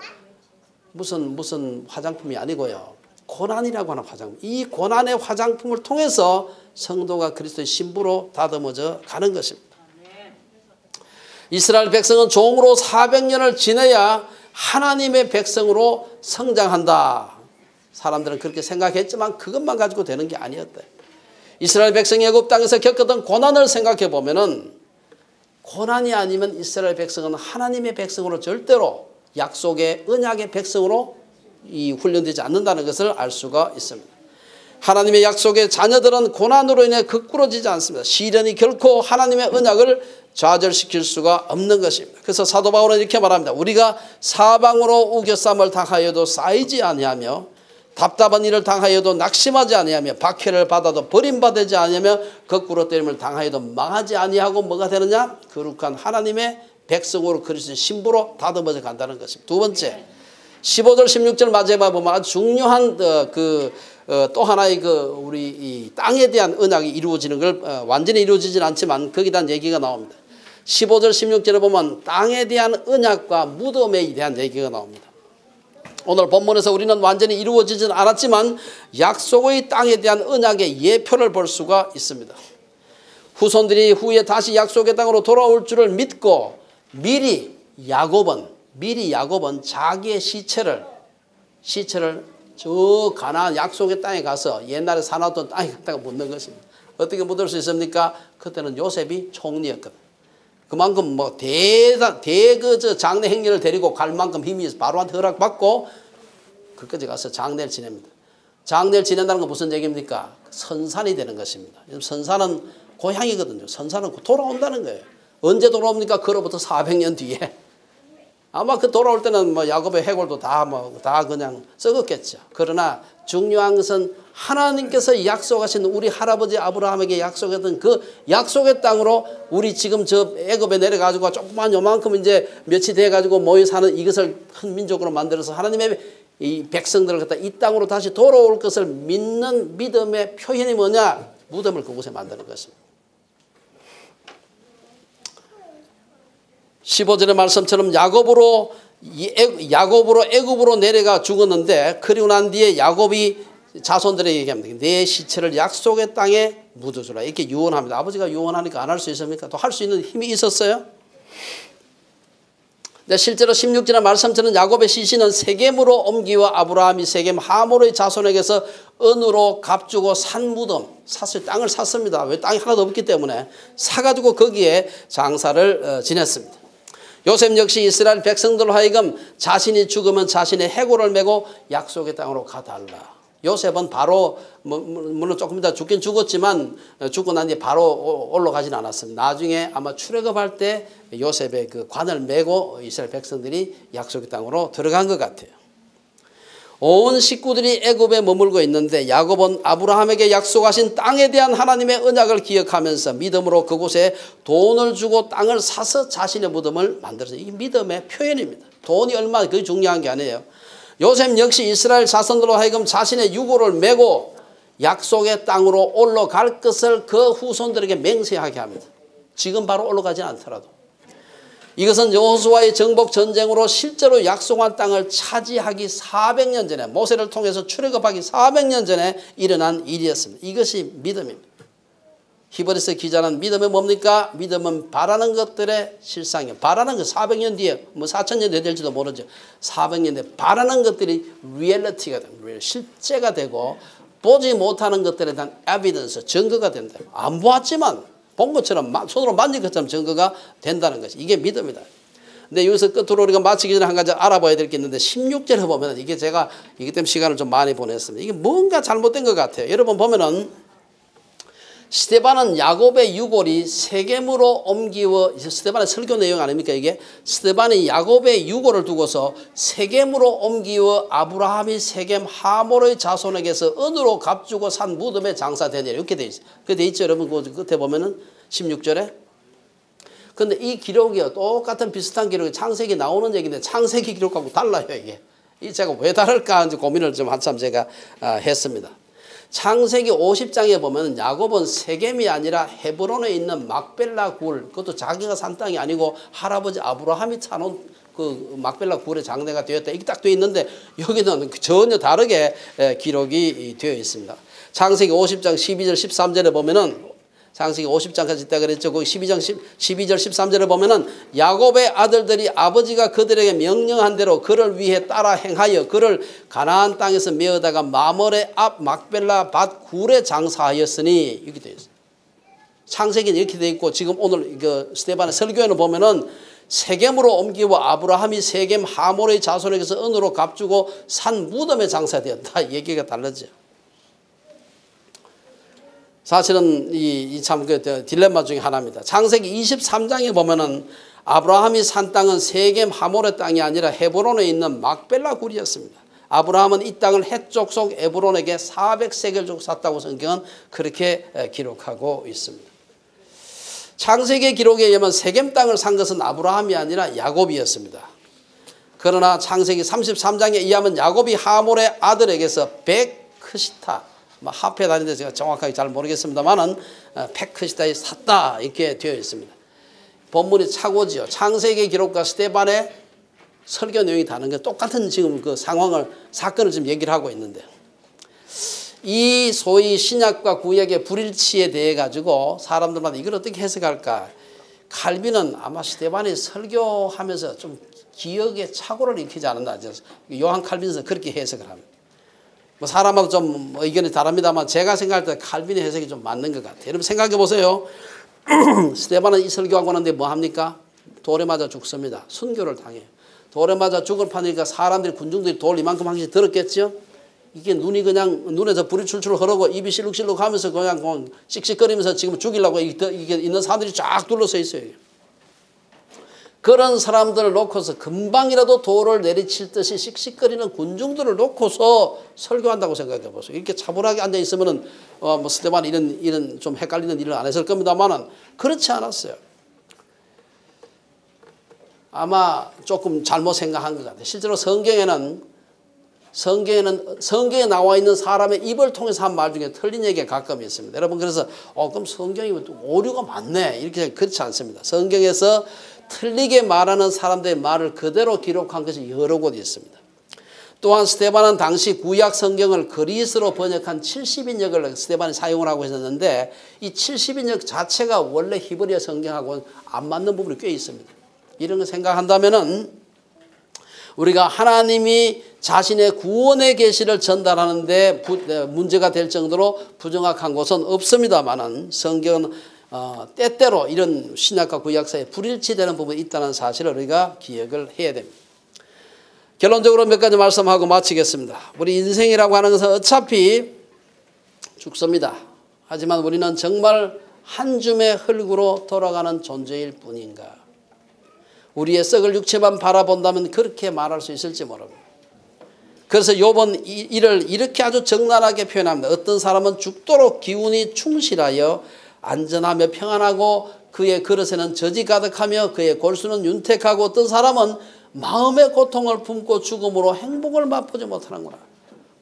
무슨 화장품이 아니고요. 고난이라고 하는 화장품. 이 고난의 화장품을 통해서 성도가 그리스도의 신부로 다듬어져 가는 것입니다. 이스라엘 백성은 종으로 400년을 지내야 하나님의 백성으로 성장한다. 사람들은 그렇게 생각했지만 그것만 가지고 되는 게 아니었다. 이스라엘 백성이 애굽 땅에서 겪었던 고난을 생각해 보면은 고난이 아니면 이스라엘 백성은 하나님의 백성으로 절대로 약속의 언약의 백성으로 훈련되지 않는다는 것을 알 수가 있습니다. 하나님의 약속의 자녀들은 고난으로 인해 극부러지지 않습니다. 시련이 결코 하나님의 언약을 좌절시킬 수가 없는 것입니다. 그래서 사도 바울은 이렇게 말합니다. 우리가 사방으로 우겨쌈을 당하여도 쌓이지 아니하며 답답한 일을 당하여도 낙심하지 아니하며 박해를 받아도 버림받지 아니하며 거꾸로 때림을 당하여도 망하지 아니하고 뭐가 되느냐? 거룩한 하나님의 백성으로 그리스도의 신부로 다듬어져 간다는 것입니다. 두 번째, 15절 16절 마지막에 보면 아주 중요한 또 하나의 우리 이 땅에 대한 언약이 이루어지는 걸 완전히 이루어지진 않지만 거기에 대한 얘기가 나옵니다. 15절 16절에 보면 땅에 대한 언약과 무덤에 대한 얘기가 나옵니다. 오늘 본문에서 우리는 완전히 이루어지진 않았지만 약속의 땅에 대한 언약의 예표를 볼 수가 있습니다. 후손들이 후에 다시 약속의 땅으로 돌아올 줄을 믿고 미리 야곱은 자기의 시체를 저 가나안 약속의 땅에 가서 옛날에 사놨던 땅에 갔다가 묻는 것입니다. 어떻게 묻을 수 있습니까? 그때는 요셉이 총리였거든. 그만큼 저 장례 행렬을 데리고 갈 만큼 힘이 있어. 바로한테 허락받고 그까지 가서 장례를 지냅니다. 장례를 지낸다는 건 무슨 얘기입니까? 선산이 되는 것입니다. 선산은 고향이거든요. 선산은 돌아온다는 거예요. 언제 돌아옵니까? 그로부터 400년 뒤에. 아마 돌아올 때는 야곱의 해골도 다 그냥 썩었겠죠. 그러나 중요한 것은 하나님께서 약속하신 우리 할아버지 아브라함에게 약속했던 그 약속의 땅으로 우리 지금 저 애굽에 내려가지고 조그만 요만큼 이제 며칠 돼가지고 모여 사는 이것을 큰 민족으로 만들어서 하나님의 이 백성들을 갖다 이 땅으로 다시 돌아올 것을 믿는 믿음의 표현이 뭐냐? 무덤을 그곳에 만드는 것입니다. 15절의 말씀처럼 야곱으로 애굽으로 내려가 죽었는데 그리고 난 뒤에 야곱이 자손들에게 얘기합니다. 내 시체를 약속의 땅에 묻어주라. 이렇게 유언합니다. 아버지가 유언하니까 안 할 수 있습니까? 또 할 수 있는 힘이 있었어요. 근데 실제로 16절의 말씀처럼 야곱의 시신은 세겜으로 옮기어 아브라함이 세겜 하모르의 자손에게서 은으로 값주고 산 무덤, 땅을 샀습니다. 왜 땅이 하나도 없기 때문에 사가지고 거기에 장사를 지냈습니다. 요셉 역시 이스라엘 백성들로 하여금 자신이 죽으면 자신의 해골을 메고 약속의 땅으로 가달라. 요셉은 바로 물론 조금 이따 죽긴 죽었지만 죽고 난 뒤에 바로 올라가진 않았습니다. 나중에 아마 출애굽할 때 요셉의 그 관을 메고 이스라엘 백성들이 약속의 땅으로 들어간 것 같아요. 온 식구들이 애굽에 머물고 있는데 야곱은 아브라함에게 약속하신 땅에 대한 하나님의 언약을 기억하면서 믿음으로 그곳에 돈을 주고 땅을 사서 자신의 무덤을 만들었어요. 이 믿음의 표현입니다. 돈이 얼마나 그게 중요한 게 아니에요. 요셉 역시 이스라엘 자손들로 하여금 자신의 유고를 메고 약속의 땅으로 올라갈 것을 그 후손들에게 맹세하게 합니다. 지금 바로 올라가지 않더라도. 이것은 여호수아의 정복 전쟁으로 실제로 약속한 땅을 차지하기 400년 전에 모세를 통해서 출애굽하기 400년 전에 일어난 일이었습니다. 이것이 믿음입니다. 히브리서 기자는 믿음은 뭡니까? 믿음은 바라는 것들의 실상이에요. 바라는 것 400년 뒤에 4000년 뒤에 될지도 모르죠. 400년 뒤에 바라는 것들이 리얼리티가 됩니다. 실제가 되고 보지 못하는 것들에 대한 에비던스, 증거가 된다. 안 보았지만 본 것처럼 손으로 만진 것처럼 증거가 된다는 것이 이게 믿음이다. 근데 여기서 끝으로 우리가 마치기 전에 한 가지 알아봐야 될 게 있는데 16절에 보면 이게 제가 이기 때문에 시간을 좀 많이 보냈습니다. 이게 뭔가 잘못된 것 같아요. 여러분 보면은 스데반은 야곱의 유골이 세겜으로 옮기어 스데반의 설교 내용 아닙니까 이게? 스데반이 야곱의 유골을 두고서 세겜으로 옮기어 아브라함이 세겜 하모르의 자손에게서 은으로 값주고 산 무덤에 장사되니라 이렇게 돼 있어요. 그게 돼 있죠 여러분. 그 끝에 보면은 16절에. 근데 이 기록이요 똑같은 비슷한 기록이 창세기 나오는 얘기인데 창세기 기록하고 달라요 이게. 이 제가 왜 다를까 이제 고민을 좀 한참 제가 했습니다. 창세기 50장에 보면 야곱은 세겜이 아니라 헤브론에 있는 막벨라 굴, 그것도 자기가 산 땅이 아니고 할아버지 아브라함이 사놓은 그 막벨라 굴의 장례가 되었다. 이게 딱 되어 있는데 여기는 전혀 다르게 기록이 되어 있습니다. 창세기 50장 12절 13절에 보면은 창세기 50장까지 있다 그랬죠. 거기 12절 13절에 보면은 야곱의 아들들이 아버지가 그들에게 명령한 대로 그를 위해 따라 행하여 그를 가나안 땅에서 메어다가 마므레 앞 막벨라 밭 굴에 장사하였으니 이렇게 되어 있어요. 창세기는 이렇게 되어 있고 지금 오늘 그 스데반의 설교에는 보면은 세겜으로 옮기고 아브라함이 세겜 하모르의 자손에게서 은으로 값주고 산 무덤에 장사되었다. 얘기가 다르죠. 사실은 이 참 그 딜레마 중에 하나입니다. 창세기 23장에 보면은 아브라함이 산 땅은 세겜 하몰의 땅이 아니라 헤브론에 있는 막벨라 굴이었습니다. 아브라함은 이 땅을 헷 족속 에브론에게 400세겔 주고 샀다고 성경은 그렇게 기록하고 있습니다. 창세기 기록에 의하면 세겜 땅을 산 것은 아브라함이 아니라 야곱이었습니다. 그러나 창세기 33장에 의하면 야곱이 하몰의 아들에게서 백크시타, 합해 다니는데 제가 정확하게 잘 모르겠습니다만은 백크시타에 샀다 이렇게 되어 있습니다. 본문이 착오지요. 창세기 기록과 스데반의 설교 내용이 다른 게 똑같은 지금 그 사건을 지금 얘기를 하고 있는데, 이 소위 신약과 구약의 불일치에 대해 가지고 사람들마다 이걸 어떻게 해석할까? 칼빈은 아마 스데반이 설교하면서 좀 기억의 착오를 일으키지 않았나. 요한 칼빈은 그렇게 해석을 합니다. 뭐 사람마다 좀 의견이 다릅니다만 제가 생각할 때 칼빈의 해석이 좀 맞는 것 같아요. 여러분 생각해 보세요. 스데반은 이 설교하고 나는데 뭐 합니까? 돌에 맞아 죽습니다. 순교를 당해요. 돌에 맞아 죽을 판이니까 사람들이 군중들이 돌 이만큼 한 개씩 들었겠죠. 이게 눈이 그냥 눈에서 불이 출출 흐르고 입이 실룩실룩 하면서 그냥 씩씩거리면서 지금 죽이려고 이게 있는 사람들이 쫙 둘러서 있어요. 그런 사람들을 놓고서 금방이라도 돌을 내리칠 듯이 씩씩거리는 군중들을 놓고서 설교한다고 생각해 보세요. 이렇게 차분하게 앉아 있으면은 뭐 스데반 이런 좀 헷갈리는 일을 안 했을 겁니다만은 그렇지 않았어요. 아마 조금 잘못 생각한 것 같아요. 실제로 성경에 나와 있는 사람의 입을 통해서 한 말 중에 틀린 얘기가 가끔 있습니다. 여러분 그래서 그럼 성경이 또 오류가 많네 이렇게 그렇지 않습니다. 성경에서 틀리게 말하는 사람들의 말을 그대로 기록한 것이 여러 곳 있습니다. 또한 스데반은 당시 구약 성경을 그리스로 번역한 70인역을 스데반이 사용을 하고 있었는데 이 70인역 자체가 원래 히브리어 성경하고는 안 맞는 부분이 꽤 있습니다. 이런 거 생각한다면은 우리가 하나님이 자신의 구원의 계시를 전달하는데 문제가 될 정도로 부정확한 곳은 없습니다만은 성경은 때때로 이런 신약과 구약 사이에 불일치되는 부분이 있다는 사실을 우리가 기억을 해야 됩니다. 결론적으로 몇 가지 말씀하고 마치겠습니다. 우리 인생이라고 하는 것은 어차피 죽습니다. 하지만 우리는 정말 한 줌의 흙으로 돌아가는 존재일 뿐인가. 우리의 썩을 육체만 바라본다면 그렇게 말할 수 있을지 모릅니다. 그래서 욥은 이를 이렇게 아주 적나라하게 표현합니다. 어떤 사람은 죽도록 기운이 충실하여 안전하며 평안하고 그의 그릇에는 젖이 가득하며 그의 골수는 윤택하고 어떤 사람은 마음의 고통을 품고 죽음으로 행복을 맛보지 못하는구나.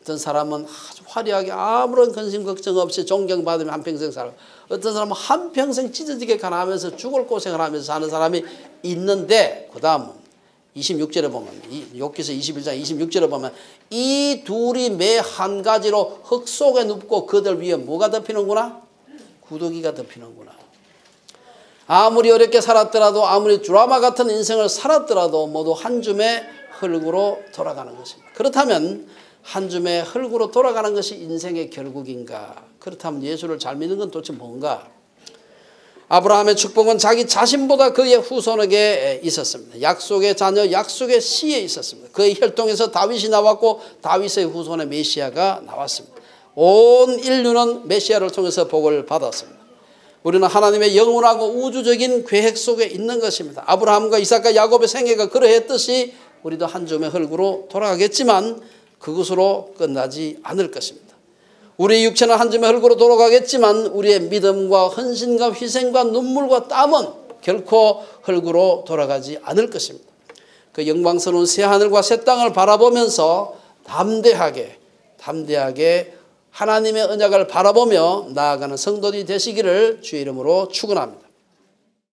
어떤 사람은 아주 화려하게 아무런 근심 걱정 없이 존경받으며 한평생 살고 어떤 사람은 한평생 찢어지게 가나하면서 죽을 고생을 하면서 사는 사람이 있는데 그 다음 26절에 보면 욥기서 21장 26절에 보면 이 둘이 매 한 가지로 흙 속에 눕고 그들 위에 뭐가 덮이는구나? 구더기가 덮이는구나. 아무리 어렵게 살았더라도 아무리 드라마 같은 인생을 살았더라도 모두 한 줌의 흙으로 돌아가는 것입니다. 그렇다면 한 줌의 흙으로 돌아가는 것이 인생의 결국인가? 그렇다면 예수를 잘 믿는 건 도대체 뭔가? 아브라함의 축복은 자기 자신보다 그의 후손에게 있었습니다. 약속의 자녀, 약속의 씨에 있었습니다. 그의 혈통에서 다윗이 나왔고 다윗의 후손의 메시아가 나왔습니다. 온 인류는 메시아를 통해서 복을 받았습니다. 우리는 하나님의 영원하고 우주적인 계획 속에 있는 것입니다. 아브라함과 이삭과 야곱의 생애가 그러했듯이 우리도 한 줌의 흙으로 돌아가겠지만 그것으로 끝나지 않을 것입니다. 우리의 육체는 한 줌의 흙으로 돌아가겠지만 우리의 믿음과 헌신과 희생과 눈물과 땀은 결코 흙으로 돌아가지 않을 것입니다. 그 영광스러운 새 하늘과 새 땅을 바라보면서 담대하게 하나님의 언약을 바라보며 나아가는 성도들이 되시기를 주의 이름으로 축원합니다.